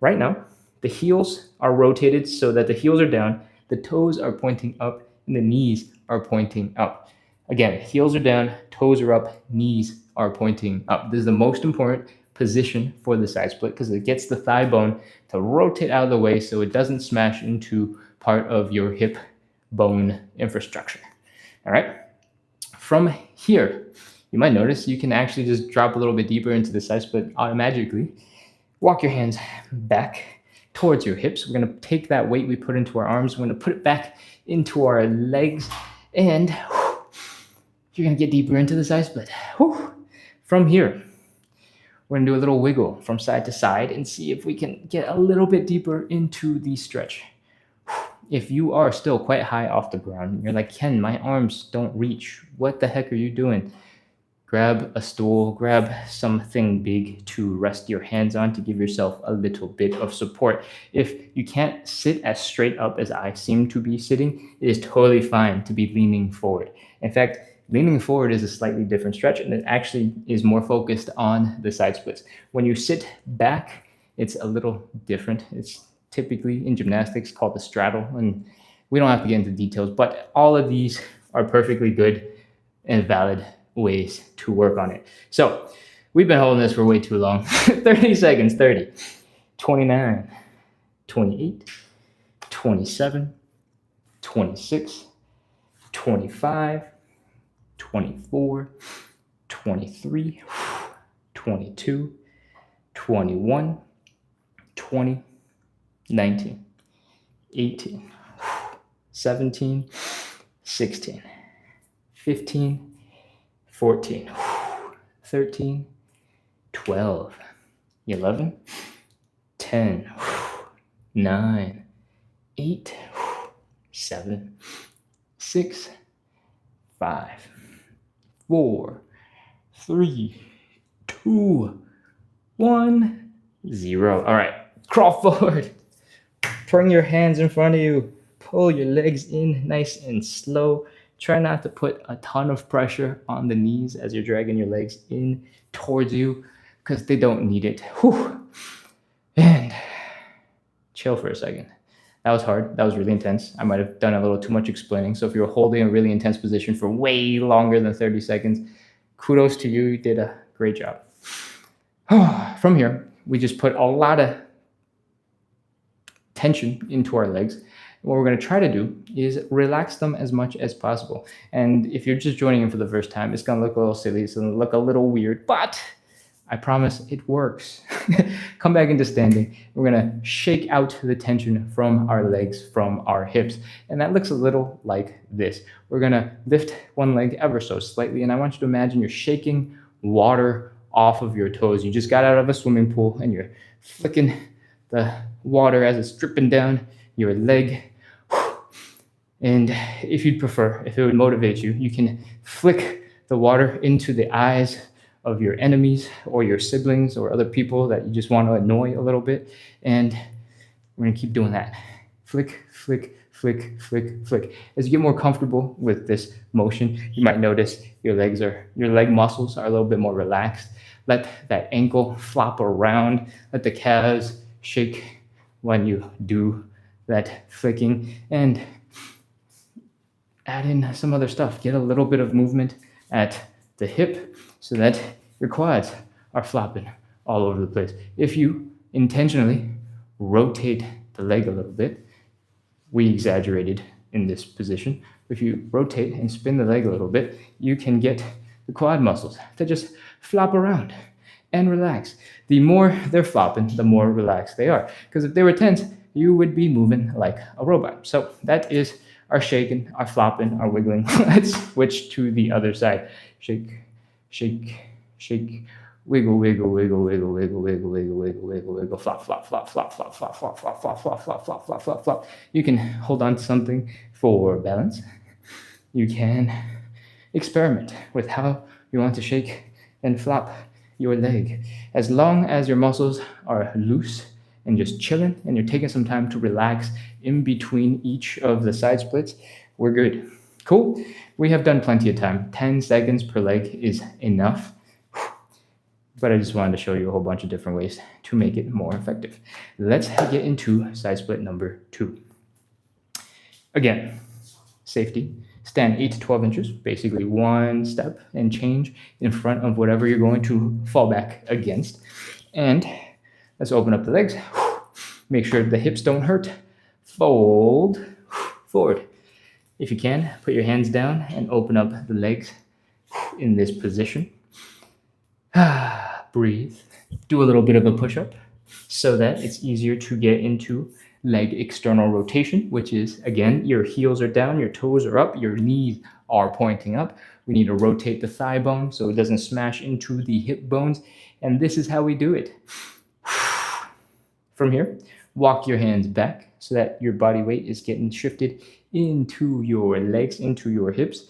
Right now, the heels are rotated so that the heels are down, the toes are pointing up, and the knees are pointing up. Again, heels are down, toes are up, knees are pointing up. This is the most important position for the side split because it gets the thigh bone to rotate out of the way so it doesn't smash into part of your hip bone infrastructure. All right. From here, you might notice you can actually just drop a little bit deeper into the side split automatically. Walk your hands back towards your hips. We're going to take that weight we put into our arms. We're going to put it back into our legs, and you're going to get deeper into the side split. From here, we're going to do a little wiggle from side to side and see if we can get a little bit deeper into the stretch. If you are still quite high off the ground, you're like, Ken, my arms don't reach. What the heck are you doing? Grab a stool, grab something big to rest your hands on to give yourself a little bit of support. If you can't sit as straight up as I seem to be sitting, it is totally fine to be leaning forward. In fact, leaning forward is a slightly different stretch, and it actually is more focused on the side splits. When you sit back, it's a little different. It's typically in gymnastics called the straddle, and we don't have to get into details, but all of these are perfectly good and valid ways to work on it. So we've been holding this for way too long. 30 seconds, 30, 29, 28, 27, 26, 25, 24, 23, 22, 21, 20, 19, 18, 17, 16, 15, 14, 13, 12, 11, 10, 9, 8, 7, 6, 5, 4, 3, 2, 2, 1, 0. All right, crawl forward. Bring your hands in front of you. Pull your legs in nice and slow. Try not to put a ton of pressure on the knees as you're dragging your legs in towards you because they don't need it. Whew. And chill for a second. That was hard. That was really intense. I might have done a little too much explaining. So if you're holding a really intense position for way longer than 30 seconds, kudos to you. You did a great job. From here, we just put a lot of tension into our legs. What we're going to try to do is relax them as much as possible. And if you're just joining in for the first time, it's going to look a little silly. It's going to look a little weird, but I promise it works. Come back into standing. We're going to shake out the tension from our legs, from our hips. And that looks a little like this. We're going to lift one leg ever so slightly. And I want you to imagine you're shaking water off of your toes. You just got out of a swimming pool and you're flicking the water as it's dripping down your leg. And if you'd prefer, if it would motivate you, you can flick the water into the eyes of your enemies or your siblings or other people that you just want to annoy a little bit. And we're going to keep doing that. Flick, flick, flick, flick, flick. As you get more comfortable with this motion, you might notice your leg muscles are a little bit more relaxed. Let that ankle flop around. Let the calves shake when you do that flicking. And add in some other stuff. Get a little bit of movement at the hip so that your quads are flopping all over the place. If you intentionally rotate the leg a little bit, we exaggerated in this position. If you rotate and spin the leg a little bit, you can get the quad muscles to just flop around and relax. The more they're flopping, the more relaxed they are. Because if they were tense, you would be moving like a robot. So that is our shaking, our flopping, our wiggling. Let's switch to the other side. Shake, shake, shake, wiggle, wiggle, wiggle, wiggle, wiggle, wiggle, wiggle, wiggle, wiggle, wiggle, flop, flop, flop, flop, flop, flop, flop, flop, flop, flop, flop, flop, flop, flop, flop. You can hold on to something for balance. You can experiment with how you want to shake and flop your leg. As long as your muscles are loose and just chilling and you're taking some time to relax in between each of the side splits, we're good. Cool. We have done plenty of time. 10 seconds per leg is enough. But I just wanted to show you a whole bunch of different ways to make it more effective. Let's get into side split number 2. Again, safety. Stand 8 to 12 inches, basically one step and change in front of whatever you're going to fall back against. And let's open up the legs. Make sure the hips don't hurt. Fold forward. If you can, put your hands down and open up the legs in this position. Breathe. Do a little bit of a push-up so that it's easier to get into leg external rotation, which is, again, your heels are down, your toes are up, your knees are pointing up. We need to rotate the thigh bone so it doesn't smash into the hip bones. And this is how we do it. From here, walk your hands back so that your body weight is getting shifted into your legs, into your hips.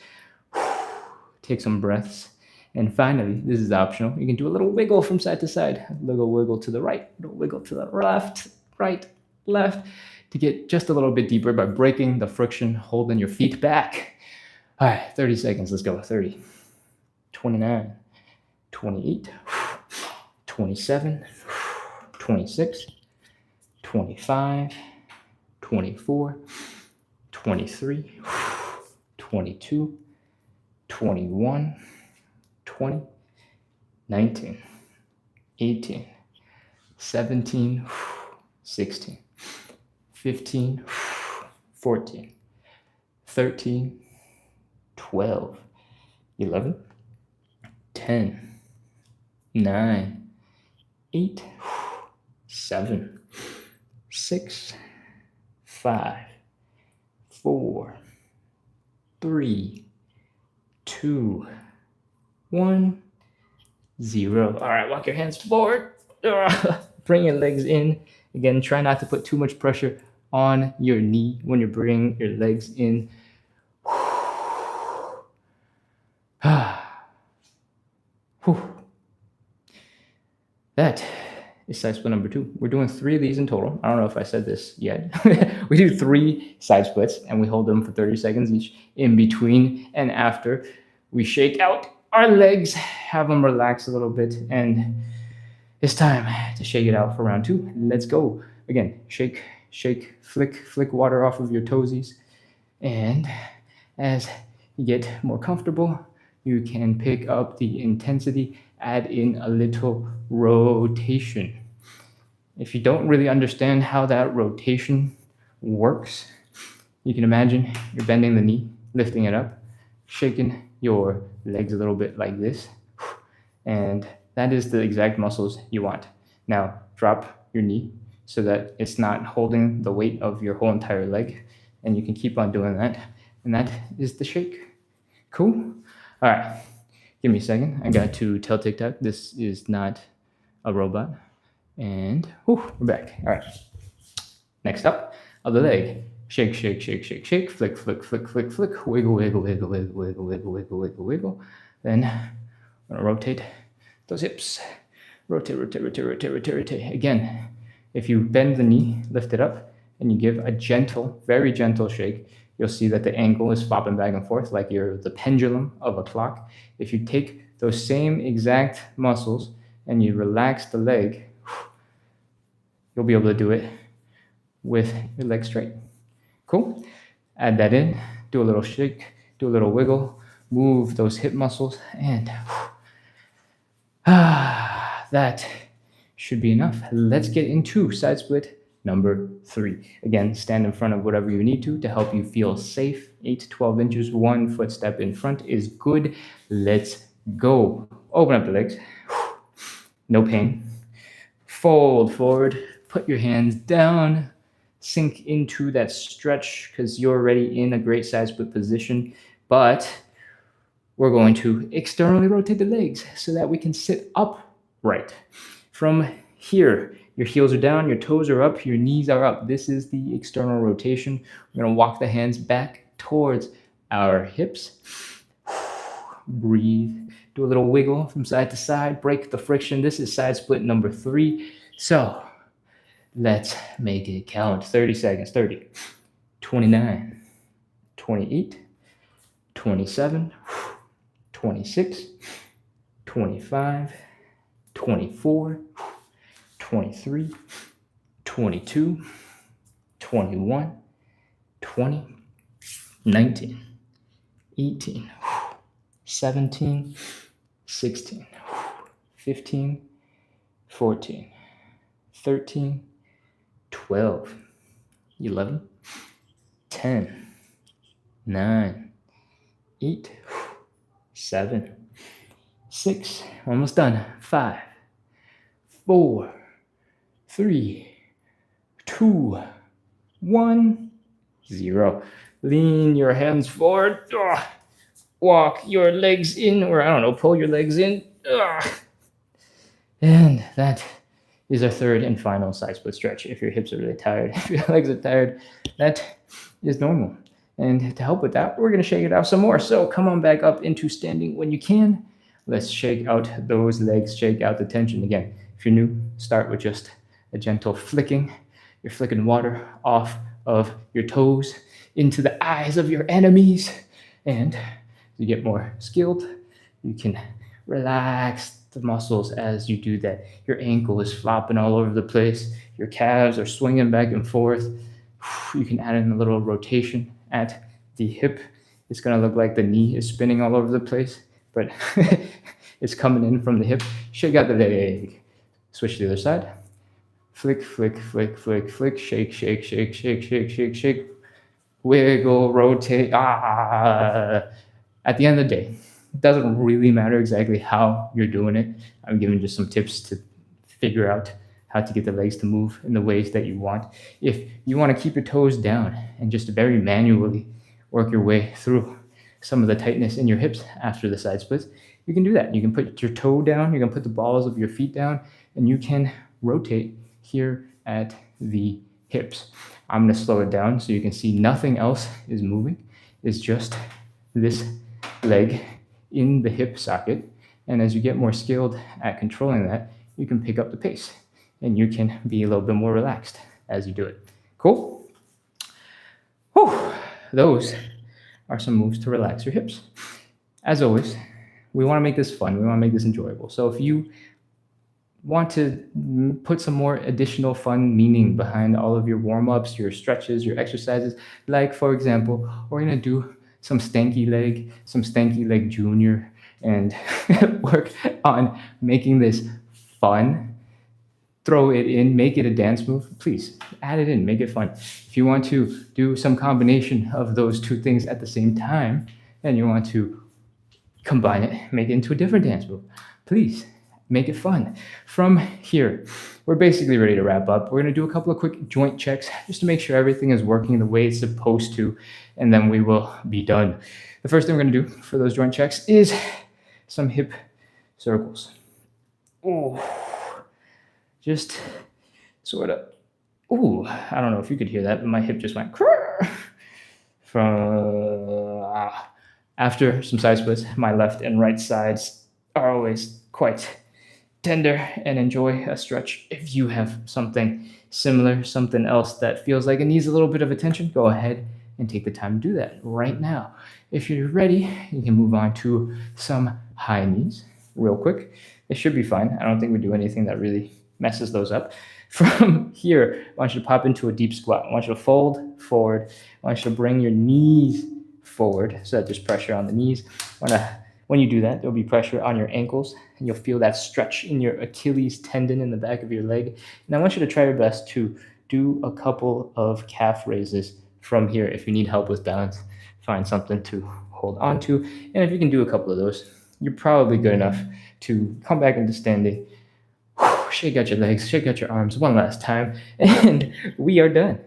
Take some breaths. And finally, this is optional. You can do a little wiggle from side to side. A little wiggle to the right, a little wiggle to the left, right, left, to get just a little bit deeper by breaking the friction, holding your feet back. All right, 30 seconds. Let's go. 30, 29, 28, 27, 26, 25, 24, 23, 22, 21, 20, 19, 18, 17, 16, 15, 14, 13, 12, 11, 10, 9, 8, 7, 6, 5, 4, 3, 2, 1, 0. All right, walk your hands forward. Bring your legs in. Again, try not to put too much pressure on your knee when you're bringing your legs in. That is side split number 2. We're doing 3 of these in total. I don't know if I said this yet. We do 3 side splits and we hold them for 30 seconds each in between and after. We shake out our legs, have them relax a little bit, and it's time to shake it out for round 2. Let's go. Again, shake, shake, flick water off of your toesies. And as you get more comfortable, you can pick up the intensity, add in a little rotation. If you don't really understand how that rotation works, you can imagine you're bending the knee, lifting it up, shaking your legs a little bit like this, and that is the exact muscles you want. Now, drop your knee so that it's not holding the weight of your whole entire leg, and you can keep on doing that, and that is the shake. Cool? All right, give me a second. I got to tell TikTok this is not a robot, and we're back. All right, next up, other leg. Shake, shake, shake, shake, shake, flick, flick, flick, flick, flick, wiggle, wiggle, wiggle, wiggle, wiggle, wiggle, wiggle, wiggle, wiggle. Then I'm gonna rotate those hips. Rotate, rotate, rotate, rotate, rotate, rotate. Again, if you bend the knee, lift it up, and you give a gentle, very gentle shake, you'll see that the ankle is flopping back and forth like you're the pendulum of a clock. If you take those same exact muscles and you relax the leg, you'll be able to do it with your leg straight. Cool? Add that in, do a little shake, do a little wiggle, move those hip muscles, and that should be enough. Let's get into side split number 3. Again, stand in front of whatever you need to help you feel safe. 8 to 12 inches, 1 footstep in front is good. Let's go. Open up the legs. No pain. Fold forward, put your hands down, sink into that stretch because you're already in a great side split position, but we're going to externally rotate the legs so that we can sit upright. From here, your heels are down, your toes are up, your knees are up. This is the external rotation. We're gonna walk the hands back towards our hips. Breathe, do a little wiggle from side to side, break the friction. This is side split number 3. So let's make it count. 30 seconds. 30, 29, 28, 27, 26, 25, 24, 23, 22, 21, 20, 19, 18, 17, 16, 15, 14, 13, 12, 11, 10, 9, 8, 7, 6, almost done, 5, 4, 3, 2, 1, 0. Lean your hands forward. Walk your legs in, or I don't know, pull your legs in. And that is our third and final side split stretch. If your hips are really tired, if your legs are tired, that is normal. And to help with that, we're going to shake it out some more. So come on back up into standing when you can. Let's shake out those legs, shake out the tension. Again, if you're new, start with just a gentle flicking. You're flicking water off of your toes into the eyes of your enemies. And as you get more skilled, you can relax the muscles as you do that. Your ankle is flopping all over the place. Your calves are swinging back and forth. You can add in a little rotation at the hip. It's going to look like the knee is spinning all over the place, but it's coming in from the hip. Shake out the leg. Switch to the other side. Flick, flick, flick, flick, flick. Shake, shake, shake, shake, shake, shake, shake. Wiggle, rotate. At the end of the day, it doesn't really matter exactly how you're doing it. I'm giving just some tips to figure out how to get the legs to move in the ways that you want. If you want to keep your toes down and just very manually work your way through some of the tightness in your hips after the side splits, you can do that. You can put your toe down, you can put the balls of your feet down, and you can rotate here at the hips. I'm going to slow it down so you can see nothing else is moving. It's just this leg in the hip socket. And as you get more skilled at controlling that, you can pick up the pace and you can be a little bit more relaxed as you do it. Cool? Whew. Those are some moves to relax your hips. As always, we want to make this fun. We want to make this enjoyable. So if you want to put some more additional fun meaning behind all of your warm-ups, your stretches, your exercises, like for example, we're going to do some stanky leg junior, and work on making this fun. Throw it in, make it a dance move. Please add it in, make it fun. If you want to do some combination of those two things at the same time, and you want to combine it, make it into a different dance move, please make it fun. From here, we're basically ready to wrap up. We're going to do a couple of quick joint checks just to make sure everything is working the way it's supposed to, and then we will be done. The first thing we're going to do for those joint checks is some hip circles. Ooh, just sort of. Ooh, I don't know if you could hear that, but my hip just went from after some side splits. My left and right sides are always quite tender, and enjoy a stretch. If you have something similar, something else that feels like it needs a little bit of attention, go ahead and take the time to do that right now. If you're ready, you can move on to some high knees real quick. It should be fine. I don't think we do anything that really messes those up. From here, I want you to pop into a deep squat. I want you to fold forward. I want you to bring your knees forward so that there's pressure on the knees. When you do that, there'll be pressure on your ankles, and you'll feel that stretch in your Achilles tendon in the back of your leg. And I want you to try your best to do a couple of calf raises from here. If you need help with balance, find something to hold on to. And if you can do a couple of those, you're probably good enough to come back into standing. Shake out your legs, shake out your arms one last time, and we are done.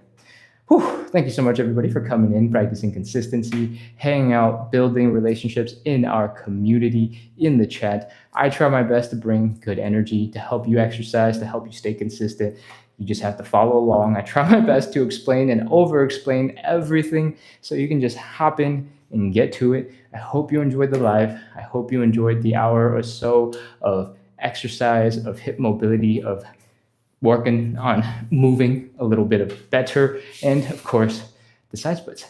Whew. Thank you so much, everybody, for coming in, practicing consistency, hanging out, building relationships in our community, in the chat. I try my best to bring good energy, to help you exercise, to help you stay consistent. You just have to follow along. I try my best to explain and over-explain everything so you can just hop in and get to it. I hope you enjoyed the live. I hope you enjoyed the hour or so of exercise, of hip mobility, of working on moving a little bit better, and of course, the side splits.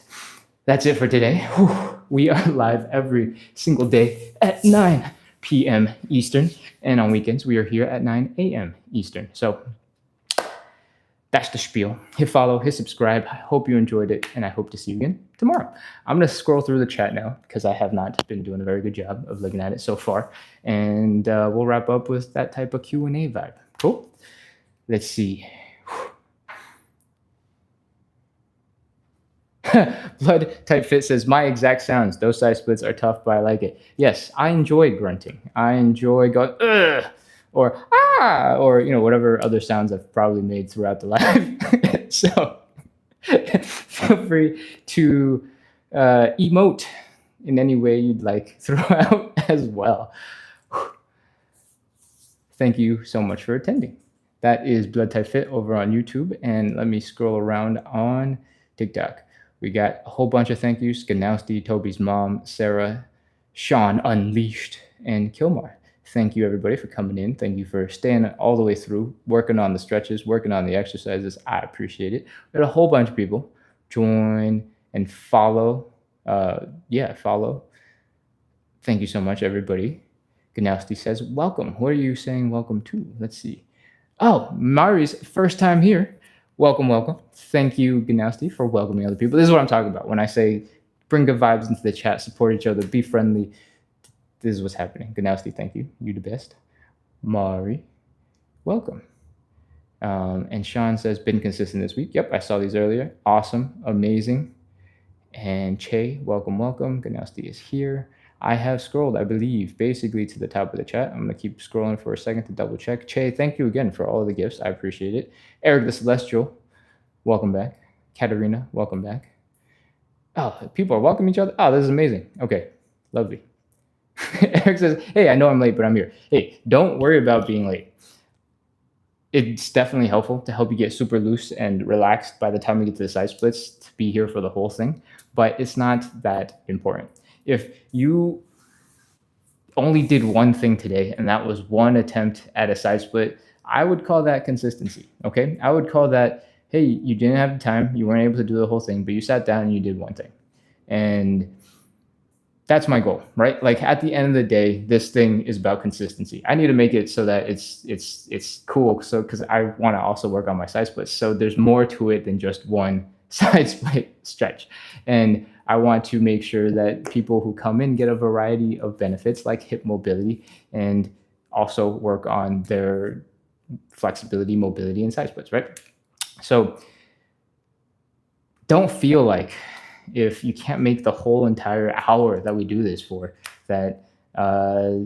That's it for today. Whew. We are live every single day at 9 p.m. Eastern, and on weekends, we are here at 9 a.m. Eastern. So that's the spiel. Hit follow, hit subscribe. I hope you enjoyed it, and I hope to see you again tomorrow. I'm going to scroll through the chat now because I have not been doing a very good job of looking at it so far, and we'll wrap up with that type of Q&A vibe. Cool? Let's see. Blood Type Fit says, my exact sounds. Those side splits are tough, but I like it. Yes, I enjoy grunting. I enjoy going, ugh, or ah, or whatever other sounds I've probably made throughout the live. So feel free to emote in any way you'd like throughout as well. Thank you so much for attending. That is Blood Type Fit over on YouTube. And let me scroll around on TikTok. We got a whole bunch of thank yous. Ganowski, Toby's mom, Sarah, Sean Unleashed, and Kilmar. Thank you, everybody, for coming in. Thank you for staying all the way through, working on the stretches, working on the exercises. I appreciate it. We had a whole bunch of people join and follow. Follow. Thank you so much, everybody. Ganowski says, welcome. What are you saying welcome to? Let's see. Oh, Mari's first time here. Welcome, welcome. Thank you, Ganowski, for welcoming other people. This is what I'm talking about when I say bring good vibes into the chat, support each other, be friendly. This is what's happening. Ganowski, thank you. You the best. Mari, welcome. And Sean says, been consistent this week. Yep, I saw these earlier. Awesome, amazing. And Che, welcome, welcome. Ganowski is here. I have scrolled, I believe, basically to the top of the chat. I'm going to keep scrolling for a second to double check. Che, thank you again for all of the gifts. I appreciate it. Eric the Celestial, welcome back. Katarina, welcome back. Oh, people are welcoming each other. Oh, this is amazing. Okay, lovely. Eric says, hey, I know I'm late, but I'm here. Hey, don't worry about being late. It's definitely helpful to help you get super loose and relaxed by the time we get to the side splits to be here for the whole thing, but it's not that important. If you only did one thing today, and that was one attempt at a side split, I would call that consistency. Okay. I would call that, hey, you didn't have the time, you weren't able to do the whole thing, but you sat down and you did one thing. And that's my goal, right? Like at the end of the day, this thing is about consistency. I need to make it so that it's cool. So because I want to also work on my side splits. So there's more to it than just one side split stretch. And I want to make sure that people who come in get a variety of benefits like hip mobility, and also work on their flexibility, mobility, and side splits, right? So don't feel like if you can't make the whole entire hour that we do this for, that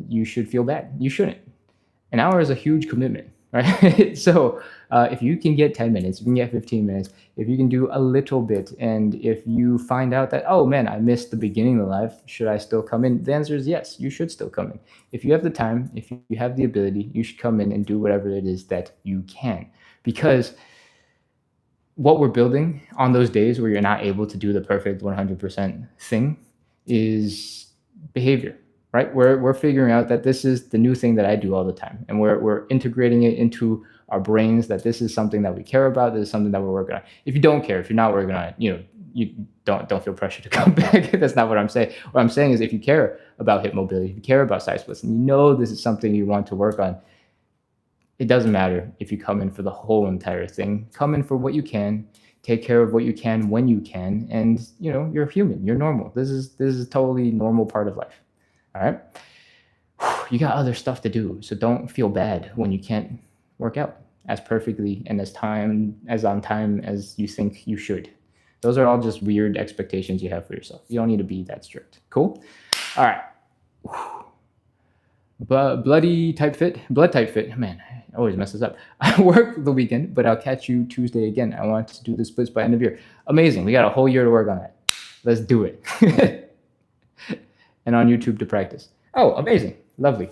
you should feel bad. You shouldn't. An hour is a huge commitment, right? So if you can get 10 minutes, if you can get 15 minutes, if you can do a little bit, and if you find out that, oh man, I missed the beginning of the live, should I still come in? The answer is yes, you should still come in. If you have the time, if you have the ability, you should come in and do whatever it is that you can. Because what we're building on those days where you're not able to do the perfect 100% thing is behavior, right? We're figuring out that this is the new thing that I do all the time, and we're integrating it into our brains, that this is something that we care about, this is something that we're working on. If you don't care, if you're not working on it, you don't feel pressure to come back. That's not what I'm saying. What I'm saying is, if you care about hip mobility, if you care about side splits, and you know this is something you want to work on, it doesn't matter if you come in for the whole entire thing. Come in for what you can, take care of what you can when you can, and you're human, you're normal. This is a totally normal part of life. All right. You got other stuff to do, so don't feel bad when you can't work out as perfectly and as on time as you think you should. Those are all just weird expectations you have for yourself. You don't need to be that strict. Cool. All right. But blood type fit, man, I always mess this up. I work the weekend, but I'll catch you Tuesday again. I want to do the splits by end of year. Amazing. We got a whole year to work on that. Let's do it. And on YouTube to practice. Oh, amazing. Lovely.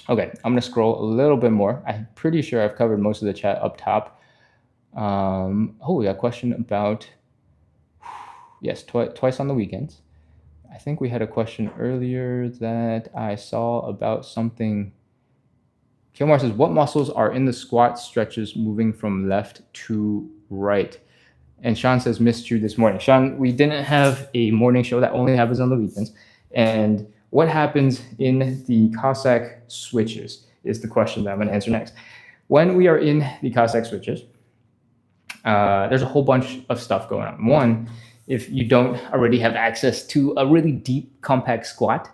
Okay, I'm going to scroll a little bit more. I'm pretty sure I've covered most of the chat up top. We got a question about, yes, twice on the weekends. I think we had a question earlier that I saw about something. Kilmar says, what muscles are in the squat stretches moving from left to right? And Sean says, missed you this morning. Sean, we didn't have a morning show. That only happens on the weekends. And what happens in the Cossack switches is the question that I'm going to answer next. When we are in the Cossack switches, there's a whole bunch of stuff going on. One, if you don't already have access to a really deep, compact squat,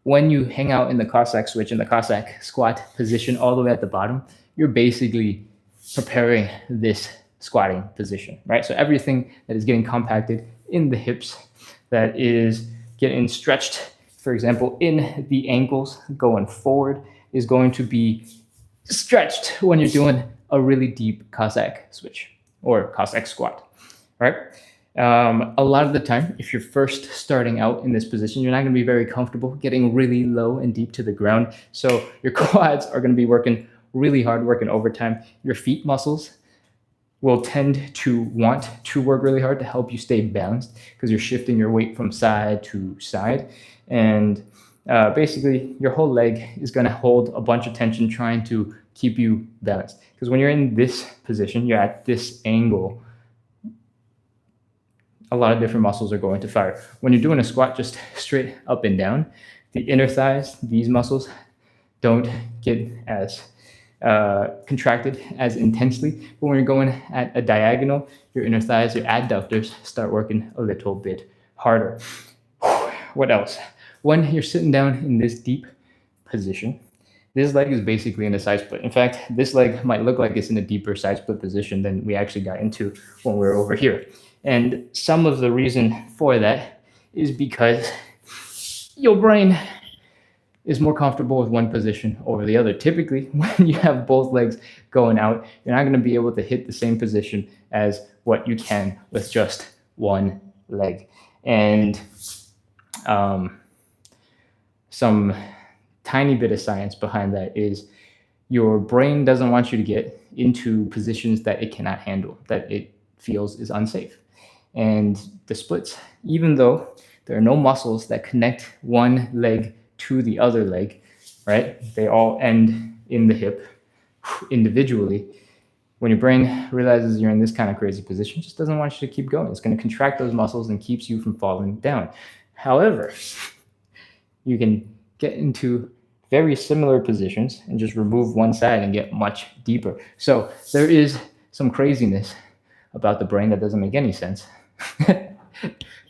when you hang out in the Cossack switch in the Cossack squat position all the way at the bottom, you're basically preparing this squatting position, right? So everything that is getting compacted in the hips, that is getting stretched, for example, in the ankles going forward, is going to be stretched when you're doing a really deep Cossack switch or Cossack squat, right? A lot of the time, if you're first starting out in this position, you're not going to be very comfortable getting really low and deep to the ground. So your quads are going to be working really hard, working overtime. Your feet muscles will tend to want to work really hard to help you stay balanced, because you're shifting your weight from side to side. And basically, your whole leg is going to hold a bunch of tension trying to keep you balanced. Because when you're in this position, you're at this angle, a lot of different muscles are going to fire. When you're doing a squat just straight up and down, the inner thighs, these muscles, don't get as contracted as intensely. But when you're going at a diagonal, your inner thighs, your adductors start working a little bit harder. What else? When you're sitting down in this deep position, this leg is basically in a side split. In fact, this leg might look like it's in a deeper side split position than we actually got into when we were over here. And some of the reason for that is because your brain is more comfortable with one position over the other. Typically, when you have both legs going out, you're not going to be able to hit the same position as what you can with just one leg. And some tiny bit of science behind that is your brain doesn't want you to get into positions that it cannot handle, that it feels is unsafe. And the splits, even though there are no muscles that connect one leg to the other leg, right? They all end in the hip individually. When your brain realizes you're in this kind of crazy position, it just doesn't want you to keep going. It's going to contract those muscles and keeps you from falling down. However, you can get into very similar positions and just remove one side and get much deeper. So there is some craziness about the brain that doesn't make any sense.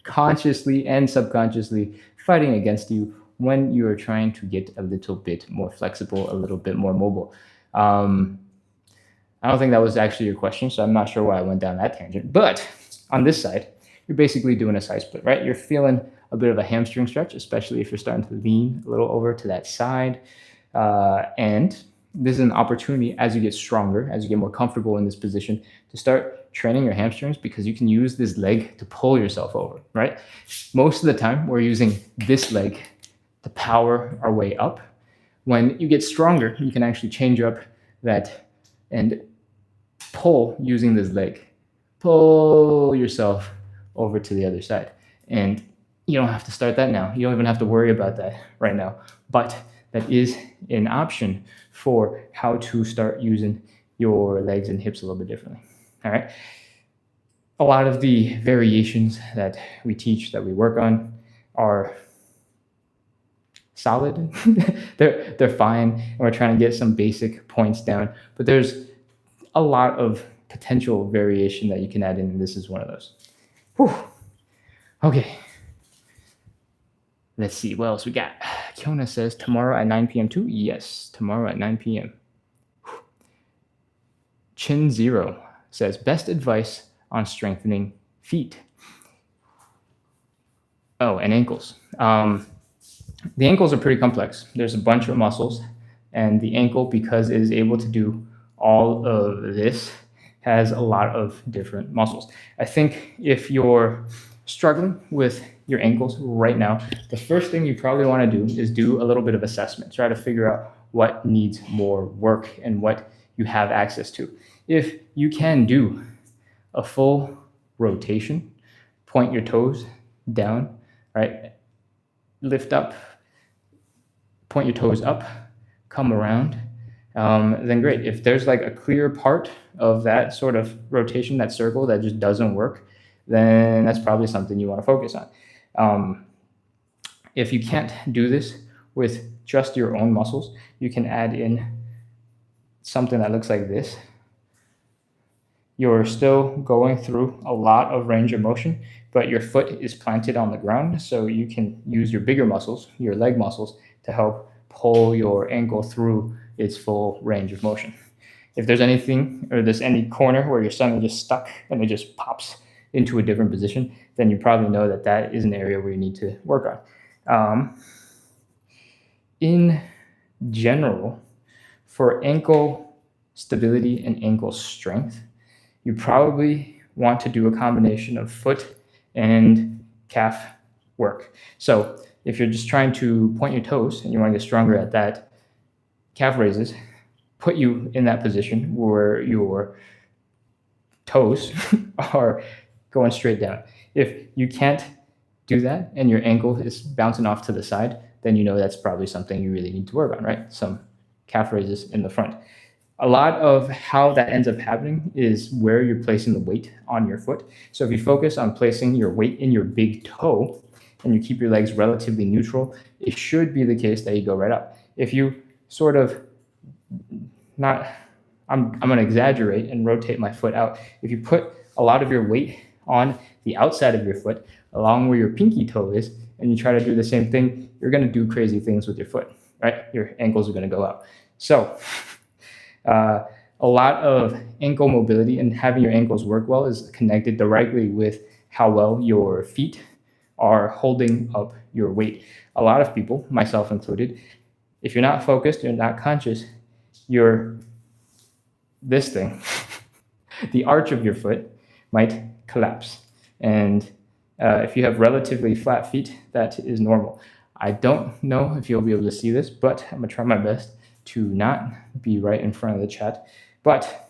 Consciously and subconsciously fighting against you when you are trying to get a little bit more flexible, a little bit more mobile. I don't think that was actually your question, so I'm not sure why I went down that tangent. But on this side, you're basically doing a side split, right? You're feeling a bit of a hamstring stretch, especially if you're starting to lean a little over to that side. And this is an opportunity as you get stronger, as you get more comfortable in this position, to start training your hamstrings, because you can use this leg to pull yourself over, right? Most of the time, we're using this leg to power our way up. When you get stronger, you can actually change up that and pull using this leg. Pull yourself over to the other side. And you don't have to start that now. You don't even have to worry about that right now. But that is an option for how to start using your legs and hips a little bit differently. All right. A lot of the variations that we teach, that we work on, are solid. they're fine, and we're trying to get some basic points down. But there's a lot of potential variation that you can add in, and this is one of those. Whew. Okay. Let's see what else we got. Kiona says tomorrow at 9 p.m. too. Yes, tomorrow at 9 p.m. Chin Zero says best advice on strengthening feet. Oh, and ankles. The ankles are pretty complex. There's a bunch of muscles, and the ankle, because it is able to do all of this, has a lot of different muscles. I think if you're struggling with your ankles right now, the first thing you probably want to do is do a little bit of assessment. Try to figure out what needs more work and what you have access to. If you can do a full rotation, point your toes down, right? Lift up, point your toes up, come around, then great. If there's like a clear part of that sort of rotation, that circle that just doesn't work, then that's probably something you want to focus on. If you can't do this with just your own muscles, you can add in something that looks like this. You're still going through a lot of range of motion, but your foot is planted on the ground, so you can use your bigger muscles, your leg muscles, to help pull your ankle through its full range of motion. If there's anything, or there's any corner where you're suddenly just stuck and it just pops into a different position, then you probably know that that is an area where you need to work on. In general, for ankle stability and ankle strength, you probably want to do a combination of foot and calf work. So if you're just trying to point your toes and you want to get stronger at that, calf raises put you in that position where your toes are going straight down. If you can't do that and your ankle is bouncing off to the side, then you know that's probably something you really need to work on, right? Some calf raises in the front. A lot of how that ends up happening is where you're placing the weight on your foot. So if you focus on placing your weight in your big toe and you keep your legs relatively neutral, it should be the case that you go right up. If you sort of I'm going to exaggerate and rotate my foot out. If you put a lot of your weight on the outside of your foot, along where your pinky toe is, and you try to do the same thing, you're going to do crazy things with your foot, right? Your ankles are going to go out. So a lot of ankle mobility and having your ankles work well is connected directly with how well your feet are holding up your weight. A lot of people, myself included, if you're not focused, you're not conscious, you're this thing, the arch of your foot might collapse. And if you have relatively flat feet, that is normal. I don't know if you'll be able to see this, but I'm gonna try my best to not be right in front of the chat. But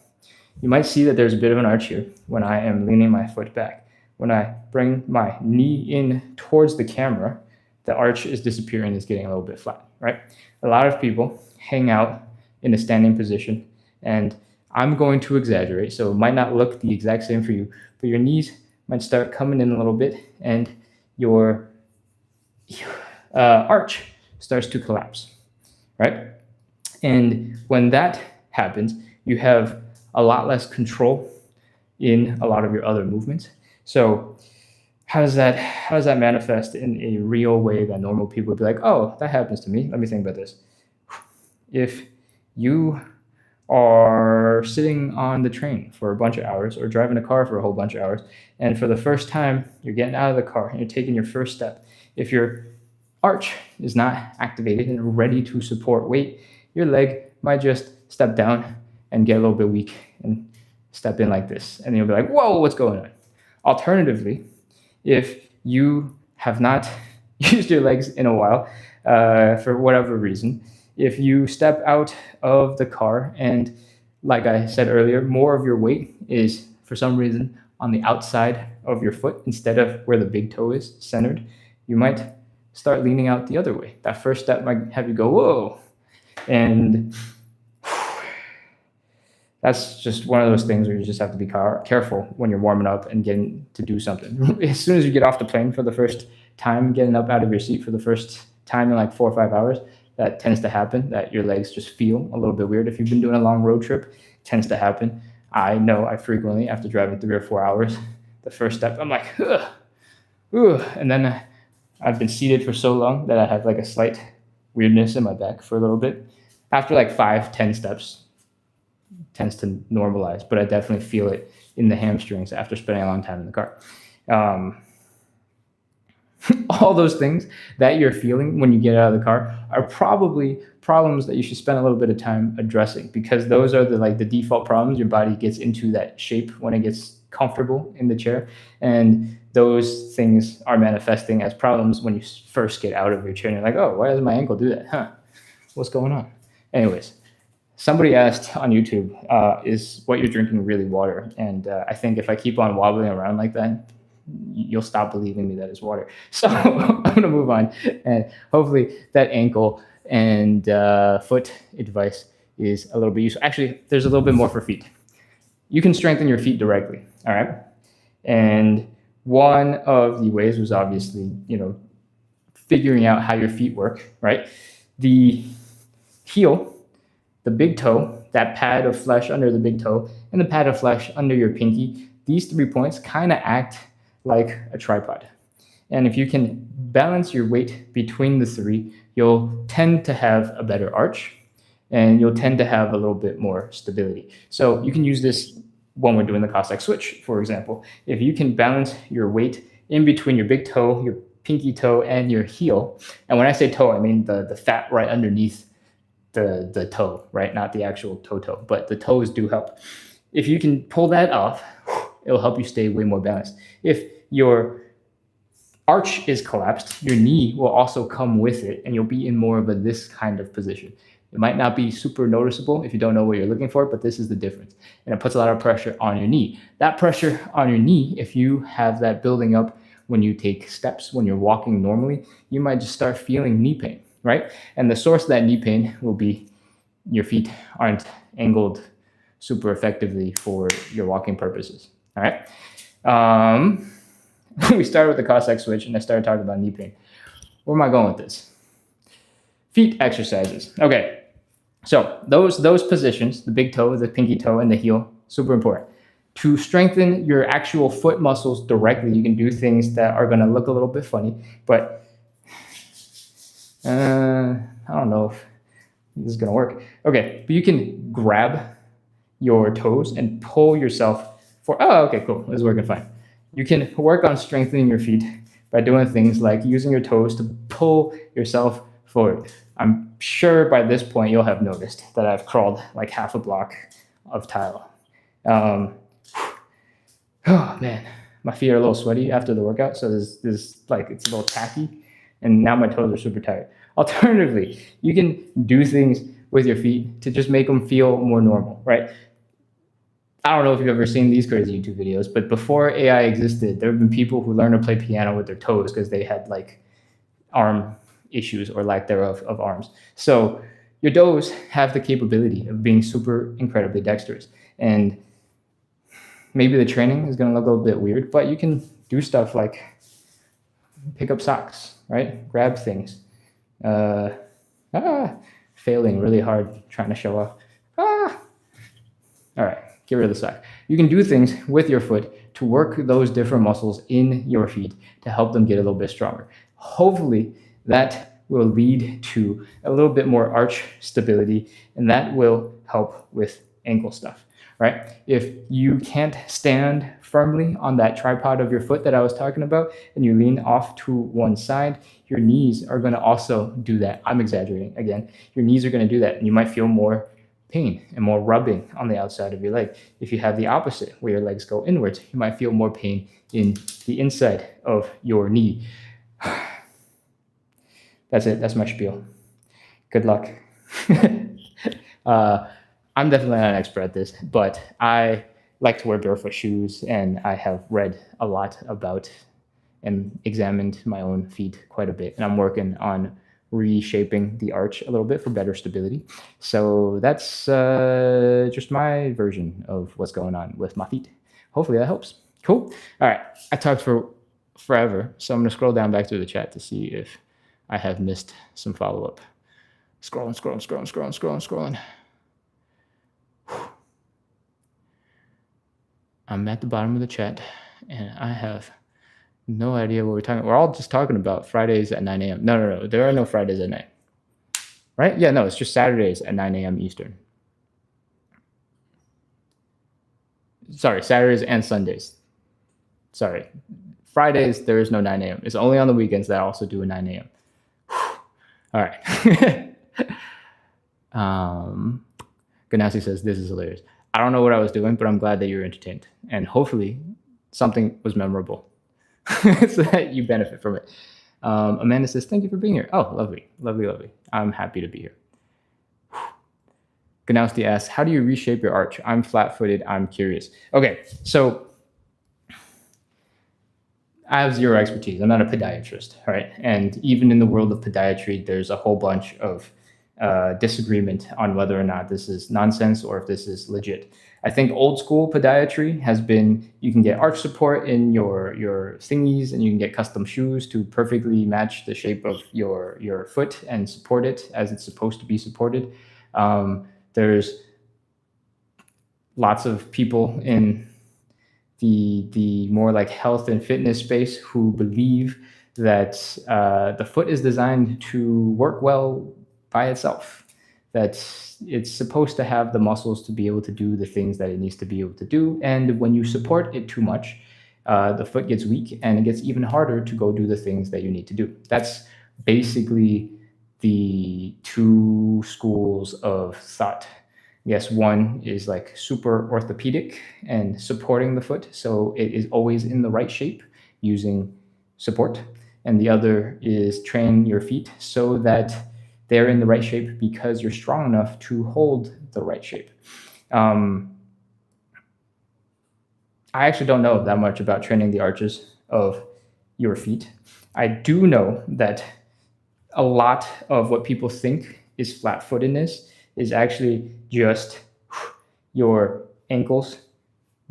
you might see that there's a bit of an arch here when I am leaning my foot back. When I bring my knee in towards the camera, the arch is disappearing, it's getting a little bit flat, right? A lot of people hang out in a standing position, and I'm going to exaggerate, so it might not look the exact same for you, but your knees might start coming in a little bit, and your arch starts to collapse, right? And when that happens, you have a lot less control in a lot of your other movements. So how does that manifest in a real way that normal people would be like, oh, that happens to me? Let me think about this. If you are sitting on the train for a bunch of hours or driving a car for a whole bunch of hours, and for the first time you're getting out of the car and you're taking your first step, if your arch is not activated and ready to support weight, your leg might just step down and get a little bit weak and step in like this. And you'll be like, whoa, what's going on? Alternatively, if you have not used your legs in a while, for whatever reason, if you step out of the car and, like I said earlier, more of your weight is, for some reason, on the outside of your foot instead of where the big toe is centered, you might start leaning out the other way. That first step might have you go, whoa. And that's just one of those things where you just have to be careful when you're warming up and getting to do something. As soon as you get off the plane for the first time, getting up out of your seat for the first time in like 4 or 5 hours, that tends to happen, that your legs just feel a little bit weird. If you've been doing a long road trip, it tends to happen. I know I frequently, after driving 3 or 4 hours, the first step, I'm like, ugh, ugh. And then I've been seated for so long that I have like a slight weirdness in my back for a little bit. After like 5-10 steps, tends to normalize, but I definitely feel it in the hamstrings after spending a long time in the car. All those things that you're feeling when you get out of the car are probably problems that you should spend a little bit of time addressing, because those are the default problems. Your body gets into that shape when it gets comfortable in the chair, and those things are manifesting as problems when you first get out of your chair and you're like, oh, why does my ankle do that? What's going on? Anyways, somebody asked on YouTube, is what you're drinking really water? And I think if I keep on wobbling around like that, you'll stop believing me that it's water. So I'm going to move on. And hopefully that ankle and foot advice is a little bit useful. Actually, there's a little bit more for feet. You can strengthen your feet directly, all right? And one of the ways was obviously, figuring out how your feet work, right? The heel, the big toe, that pad of flesh under the big toe, and the pad of flesh under your pinky, these 3 points kind of act like a tripod. And if you can balance your weight between the 3, you'll tend to have a better arch, and you'll tend to have a little bit more stability. So you can use this when we're doing the Cossack switch, for example. If you can balance your weight in between your big toe, your pinky toe, and your heel, and when I say toe, I mean the fat right underneath the toe, right? Not the actual toe, but the toes do help. If you can pull that off, it'll help you stay way more balanced. If your arch is collapsed, your knee will also come with it, and you'll be in more of this kind of position. It might not be super noticeable if you don't know what you're looking for, but this is the difference. And it puts a lot of pressure on your knee. That pressure on your knee, if you have that building up when you take steps, when you're walking normally, you might just start feeling knee pain, right? And the source of that knee pain will be your feet aren't angled super effectively for your walking purposes, all right? We started with the Cossack switch, and I started talking about knee pain. Where am I going with this? Feet exercises. Okay, so those positions, the big toe, the pinky toe, and the heel, super important. To strengthen your actual foot muscles directly, you can do things that are going to look a little bit funny, but I don't know if this is going to work. Okay, but you can grab your toes and pull yourself forward. Oh, okay, cool. This is working fine. You can work on strengthening your feet by doing things like using your toes to pull yourself forward. I'm sure by this point you'll have noticed that I've crawled like half a block of tile. Oh man, my feet are a little sweaty after the workout, so there's like it's a little tacky, and now my toes are super tired. Alternatively, you can do things with your feet to just make them feel more normal, right? I don't know if you've ever seen these crazy YouTube videos, but before AI existed, there have been people who learned to play piano with their toes because they had like arm issues or lack thereof of arms. So your does have the capability of being super incredibly dexterous. And maybe the training is going to look a little bit weird, but you can do stuff like pick up socks, right? Grab things. Failing really hard trying to show off. All right, get rid of the sock. You can do things with your foot to work those different muscles in your feet to help them get a little bit stronger. Hopefully that will lead to a little bit more arch stability, and that will help with ankle stuff, right? If you can't stand firmly on that tripod of your foot that I was talking about, and you lean off to one side, your knees are going to also do that. I'm exaggerating again. Your knees are going to do that, and you might feel more pain and more rubbing on the outside of your leg. If you have the opposite, where your legs go inwards, you might feel more pain in the inside of your knee. That's it. That's my spiel. Good luck. I'm definitely not an expert at this, but I like to wear barefoot shoes, and I have read a lot about and examined my own feet quite a bit, and I'm working on reshaping the arch a little bit for better stability. So that's just my version of what's going on with my feet. Hopefully that helps. Cool. All right. I talked for forever, so I'm going to scroll down back through the chat to see if I have missed some follow-up. Scrolling. I'm at the bottom of the chat, and I have no idea what we're talking about. We're all just talking about Fridays at 9 a.m. No. There are no Fridays at night. Right? Yeah, no, it's just Saturdays at 9 a.m. Eastern. Sorry, Saturdays and Sundays. Sorry. Fridays, there is no 9 a.m. It's only on the weekends that I also do a 9 a.m. All right. Ganassi says, this is hilarious. I don't know what I was doing, but I'm glad that you're entertained. And hopefully something was memorable so that you benefit from it. Amanda says, thank you for being here. Oh, lovely. I'm happy to be here. Ganowski asks, how do you reshape your arch? I'm flat-footed. I'm curious. Okay, so I have zero expertise. I'm not a podiatrist, right? And even in the world of podiatry, there's a whole bunch of disagreement on whether or not this is nonsense or if this is legit. I think old school podiatry has been, you can get arch support in your thingies, and you can get custom shoes to perfectly match the shape of your foot and support it as it's supposed to be supported. There's lots of people in the more like health and fitness space who believe that the foot is designed to work well by itself, that it's supposed to have the muscles to be able to do the things that it needs to be able to do. And when you support it too much, the foot gets weak and it gets even harder to go do the things that you need to do. That's basically the two schools of thought. Yes, one is like super orthopedic and supporting the foot, so it is always in the right shape using support. And the other is train your feet so that they're in the right shape because you're strong enough to hold the right shape. I actually don't know that much about training the arches of your feet. I do know that a lot of what people think is flat-footedness is actually just your ankles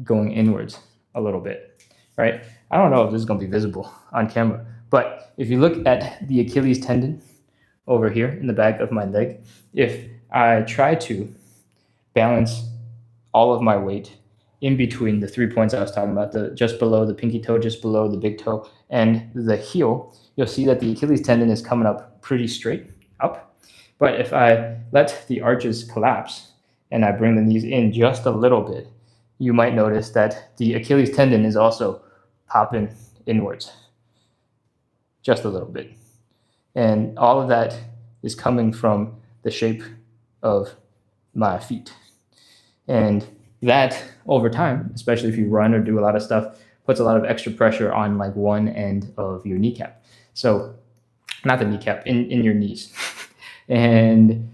going inwards a little bit, right? I don't know if this is going to be visible on camera, but if you look at the Achilles tendon over here in the back of my leg, if I try to balance all of my weight in between the 3 points I was talking about, just below the pinky toe, just below the big toe, and the heel, you'll see that the Achilles tendon is coming up pretty straight up. But if I let the arches collapse and I bring the knees in just a little bit, you might notice that the Achilles tendon is also popping inwards just a little bit. And all of that is coming from the shape of my feet. And that over time, especially if you run or do a lot of stuff, puts a lot of extra pressure on like one end of your kneecap. So not the kneecap, in your knees. And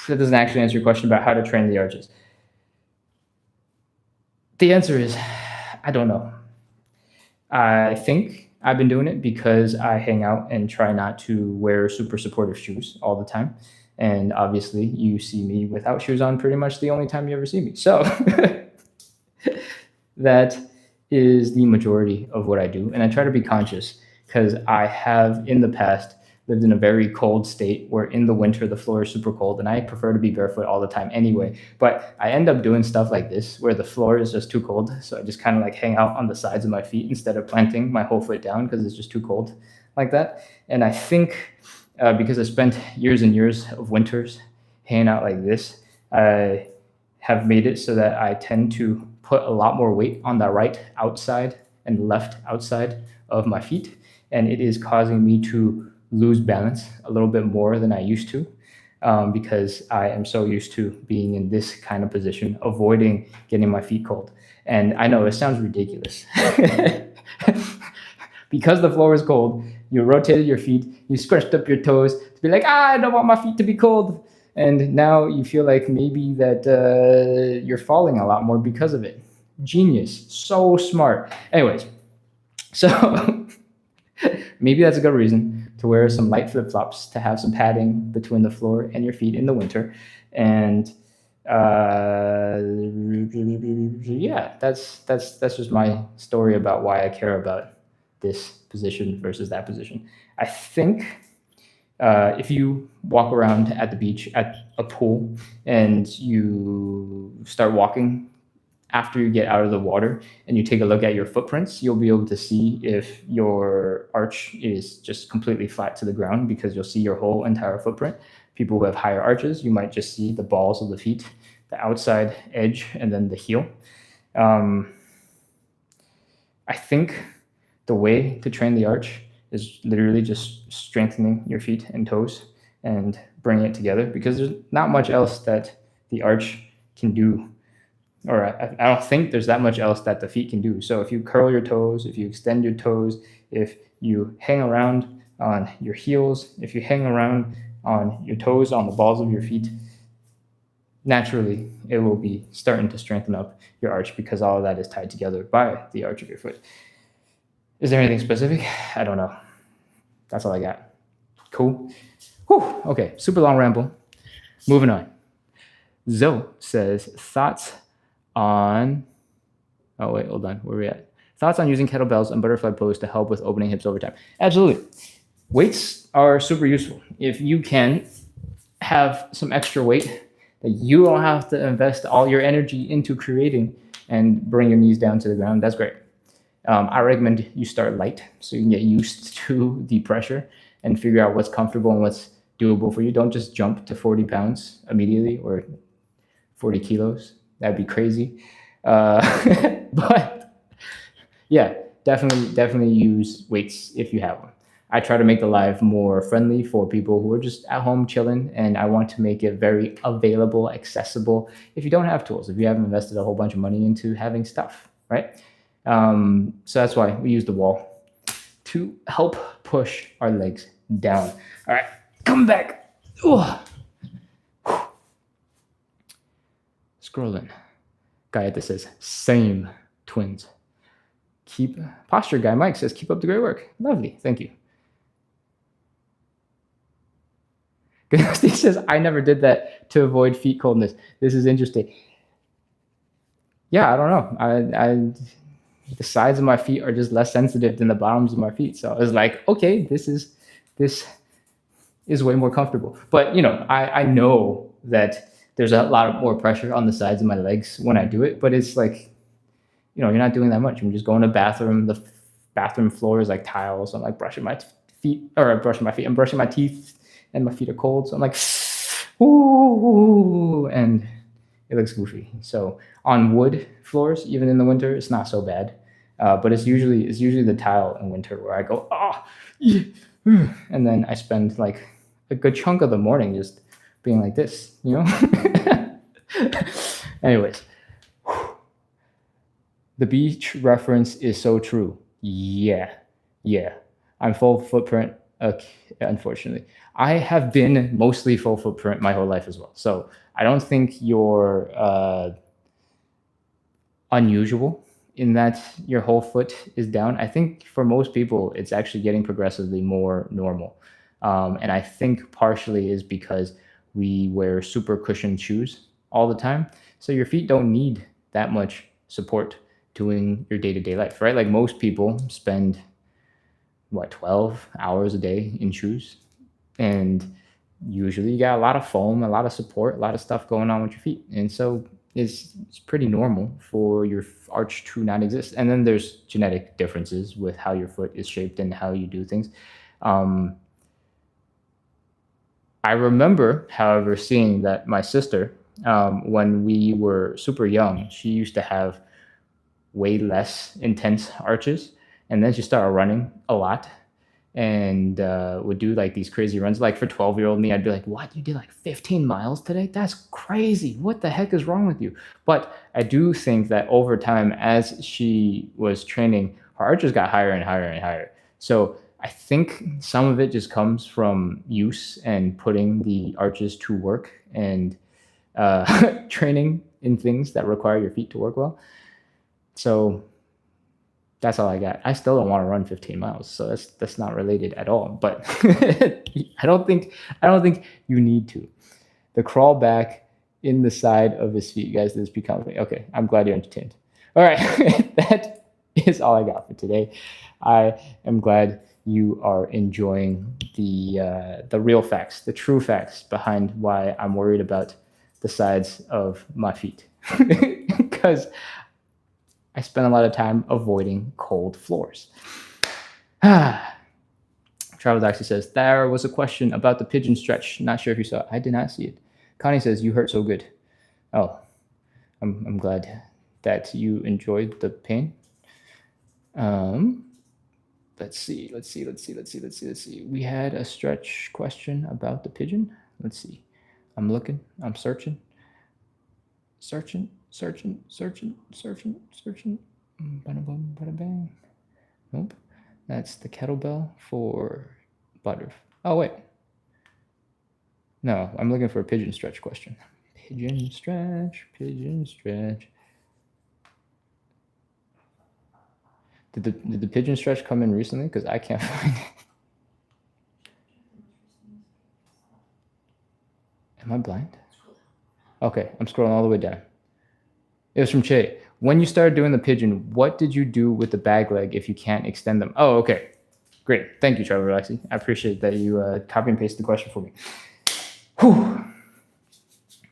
that doesn't actually answer your question about how to train the arches. The answer is, I don't know. I think I've been doing it because I hang out and try not to wear super supportive shoes all the time. And obviously, you see me without shoes on pretty much the only time you ever see me. So that is the majority of what I do. And I try to be conscious because I have in the past lived in a very cold state where in the winter the floor is super cold and I prefer to be barefoot all the time anyway. But I end up doing stuff like this where the floor is just too cold. So I just kind of like hang out on the sides of my feet instead of planting my whole foot down because it's just too cold like that. And I think because I spent years and years of winters hanging out like this, I have made it so that I tend to put a lot more weight on the right outside and left outside of my feet. And it is causing me to lose balance a little bit more than I used to because I am so used to being in this kind of position, avoiding getting my feet cold. And I know it sounds ridiculous. Because the floor is cold, you rotated your feet, you scratched up your toes to be like, I don't want my feet to be cold. And now you feel like maybe that you're falling a lot more because of it. Genius. So smart. Anyways, so maybe that's a good reason to wear some light flip-flops to have some padding between the floor and your feet in the winter. And yeah, that's just my story about why I care about this position versus that position. I think if you walk around at the beach at a pool and you start walking after you get out of the water and you take a look at your footprints, you'll be able to see if your arch is just completely flat to the ground because you'll see your whole entire footprint. People who have higher arches, you might just see the balls of the feet, the outside edge, and then the heel. I think the way to train the arch is literally just strengthening your feet and toes and bringing it together because there's not much else that the arch can do. Or I don't think there's that much else that the feet can do. So if you curl your toes, if you extend your toes, if you hang around on your heels, if you hang around on your toes, on the balls of your feet, naturally it will be starting to strengthen up your arch because all of that is tied together by the arch of your foot. Is there anything specific? I don't know. That's all I got. Cool. Whew. Okay, super long ramble. Moving on. Zoe says, thoughts on... Oh, wait, hold on. Where are we at? Thoughts on using kettlebells and butterfly pose to help with opening hips over time. Absolutely. Weights are super useful. If you can have some extra weight that you don't have to invest all your energy into creating and bring your knees down to the ground, that's great. I recommend you start light so you can get used to the pressure and figure out what's comfortable and what's doable for you. Don't just jump to 40 pounds immediately or 40 kilos. That'd be crazy. But yeah, definitely use weights if you have them. I try to make the life more friendly for people who are just at home chilling, and I want to make it very available, accessible if you don't have tools, if you haven't invested a whole bunch of money into having stuff, right? So that's why we use the wall to help push our legs down. All right, come back. Ooh. Scrolling. Guy that says, same twins. Posture guy Mike says, keep up the great work. Lovely, thank you. He says, I never did that to avoid feet coldness. This is interesting. Yeah, I don't know. The sides of my feet are just less sensitive than the bottoms of my feet. So I was like, okay, this is way more comfortable. But I know that there's a lot more pressure on the sides of my legs when I do it. But it's like, you're not doing that much. I'm just going to the bathroom. The bathroom floor is like tiles. I'm like brushing my feet. I'm brushing my teeth, and my feet are cold. So I'm like, ooh, and it looks goofy. So on wood floors, even in the winter, it's not so bad. But it's usually the tile in winter where I go, and then I spend like a good chunk of the morning just being like this, Anyways, the beach reference is so true. Yeah. I'm full footprint. Unfortunately, I have been mostly full footprint my whole life as well. So I don't think you're unusual in that your whole foot is down. I think for most people, it's actually getting progressively more normal. And I think partially is because we wear super cushioned shoes all the time. So your feet don't need that much support doing your day-to-day life, right? Like most people spend what, 12 hours a day in shoes, and usually you got a lot of foam, a lot of support, a lot of stuff going on with your feet. And so it's pretty normal for your arch to not exist. And then there's genetic differences with how your foot is shaped and how you do things. I remember, however, seeing that my sister, when we were super young, she used to have way less intense arches. And then she started running a lot and would do like these crazy runs. Like for 12-year-old me, I'd be like, what? You did like 15 miles today? That's crazy. What the heck is wrong with you? But I do think that over time, as she was training, her arches got higher and higher and higher. So I think some of it just comes from use and putting the arches to work and training in things that require your feet to work well. So that's all I got. I still don't want to run 15 miles, so that's not related at all. But I don't think you need to. The crawl back in the side of his feet, guys. This becomes me. Okay, I'm glad you're entertained. All right, that is all I got for today. I am glad you are enjoying the real facts, the true facts behind why I'm worried about the sides of my feet, because I spend a lot of time avoiding cold floors. Travel Doxy says, there was a question about the pigeon stretch. Not sure if you saw it. I did not see it. Connie says, you hurt so good. Oh, I'm glad that you enjoyed the pain. Let's see. We had a stretch question about the pigeon. Let's see. I'm looking. I'm searching. Searching. Bada boom, bada bang. Nope. That's the kettlebell for butter. Oh, wait. No, I'm looking for a pigeon stretch question. Pigeon stretch. Did the pigeon stretch come in recently? Because I can't find it. Am I blind? Okay, I'm scrolling all the way down. It was from Che. When you started doing the pigeon, what did you do with the back leg if you can't extend them? Oh, okay. Great. Thank you, Trevor Relaxi. I appreciate that you copy and paste the question for me. Whew.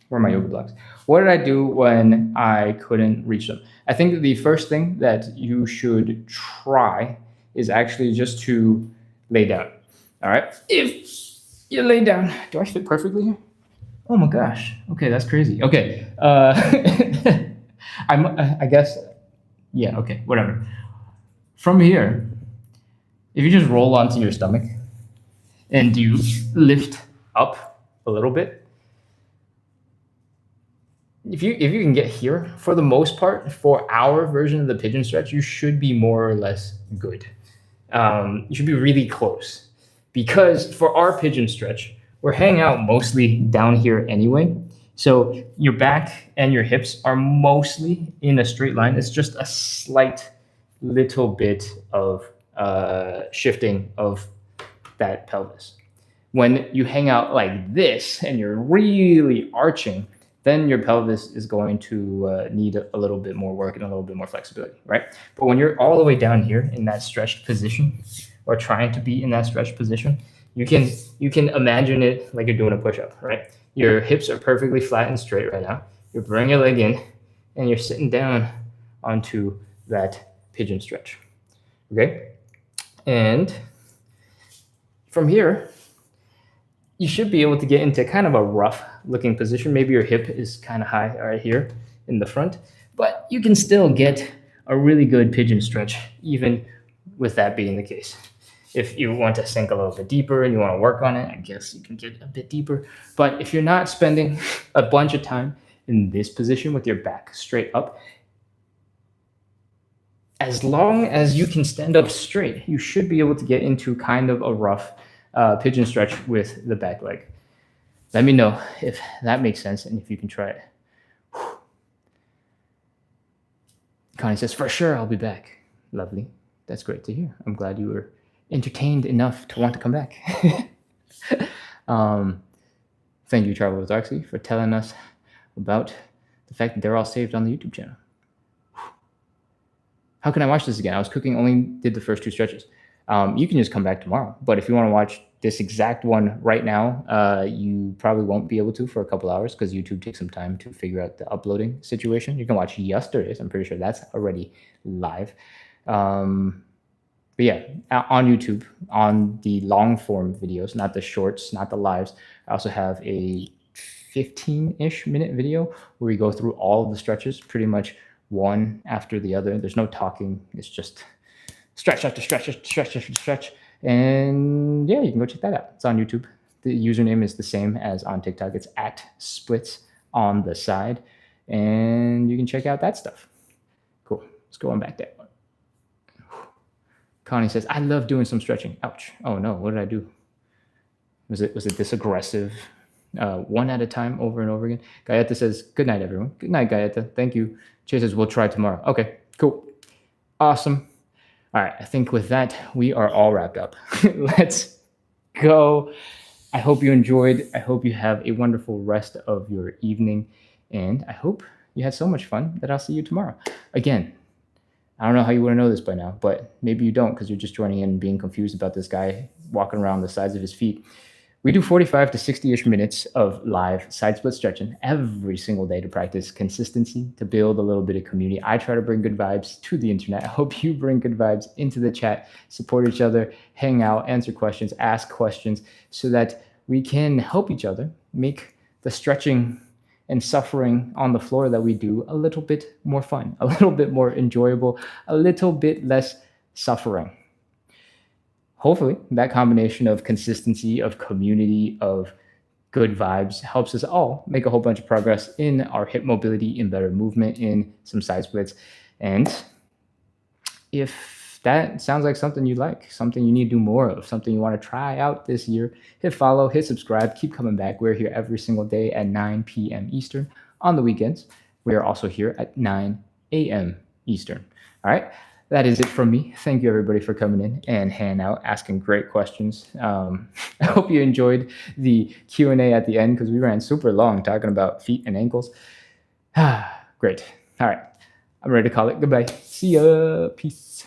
Where are my yoga blocks? What did I do when I couldn't reach them? I think the first thing that you should try is actually just to lay down. All right? If you lay down, do I fit perfectly here? Oh my gosh. Okay, that's crazy. Okay. I guess, yeah, okay, whatever. From here, if you just roll onto your stomach and you lift up a little bit, if you can get here, for the most part, for our version of the pigeon stretch, you should be more or less good. You should be really close, because for our pigeon stretch, we're hanging out mostly down here anyway. So your back and your hips are mostly in a straight line. It's just a slight little bit of shifting of that pelvis. When you hang out like this and you're really arching, then your pelvis is going to need a little bit more work and a little bit more flexibility, right? But when you're all the way down here in that stretched position, or trying to be in that stretched position, you can imagine it like you're doing a push-up, right? Your hips are perfectly flat and straight right now. You're bringing your leg in, and you're sitting down onto that pigeon stretch, okay? And from here, you should be able to get into kind of a rough looking position. Maybe your hip is kind of high right here in the front, but you can still get a really good pigeon stretch even with that being the case. If you want to sink a little bit deeper and you want to work on it, I guess you can get a bit deeper. But if you're not spending a bunch of time in this position with your back straight up, as long as you can stand up straight, you should be able to get into kind of a rough pigeon stretch with the back leg. Let me know if that makes sense and if you can try it. Connie says, for sure, I'll be back. Lovely. That's great to hear. I'm glad you were entertained enough to want to come back. Thank you, Travel with Darksy, for telling us about the fact that they're all saved on the YouTube channel. How can I watch this again? I was cooking, only did the first 2 stretches. You can just come back tomorrow. But if you want to watch this exact one right now, you probably won't be able to for a couple hours because YouTube takes some time to figure out the uploading situation. You can watch yesterday's. I'm pretty sure that's already live. But yeah, on YouTube, on the long form videos, not the shorts, not the lives, I also have a 15-ish minute video where we go through all of the stretches, pretty much one after the other. There's no talking. It's just stretch after stretch after stretch after stretch. And yeah, you can go check that out. It's on YouTube. The username is the same as on TikTok. It's at splits on the side. And you can check out that stuff. Cool. Let's go on back there. Connie says, I love doing some stretching. Ouch. Oh no, what did I do? Was it this aggressive? One at a time, over and over again. Gayeta says, good night, everyone. Good night, Gayeta. Thank you. Chase says, we'll try tomorrow. Okay, cool. Awesome. All right, I think with that, we are all wrapped up. Let's go. I hope you enjoyed. I hope you have a wonderful rest of your evening. And I hope you had so much fun that I'll see you tomorrow. Again, I don't know how you want to know this by now, but maybe you don't because you're just joining in and being confused about this guy walking around the sides of his feet. We do 45 to 60-ish minutes of live side split stretching every single day to practice consistency, to build a little bit of community. I try to bring good vibes to the internet. I hope you bring good vibes into the chat, support each other, hang out, answer questions, ask questions, so that we can help each other make the stretching and suffering on the floor that we do a little bit more fun, a little bit more enjoyable, a little bit less suffering. Hopefully, that combination of consistency, of community, of good vibes helps us all make a whole bunch of progress in our hip mobility, in better movement, in some side splits. And if that sounds like something you like, something you need to do more of, something you want to try out this year, hit follow, hit subscribe, keep coming back. We're here every single day at 9 p.m. Eastern. On the weekends, we are also here at 9 a.m. Eastern. All right. That is it from me. Thank you, everybody, for coming in and hanging out, asking great questions. I hope you enjoyed the Q&A at the end because we ran super long talking about feet and ankles. Great. All right. I'm ready to call it goodbye. See ya. Peace.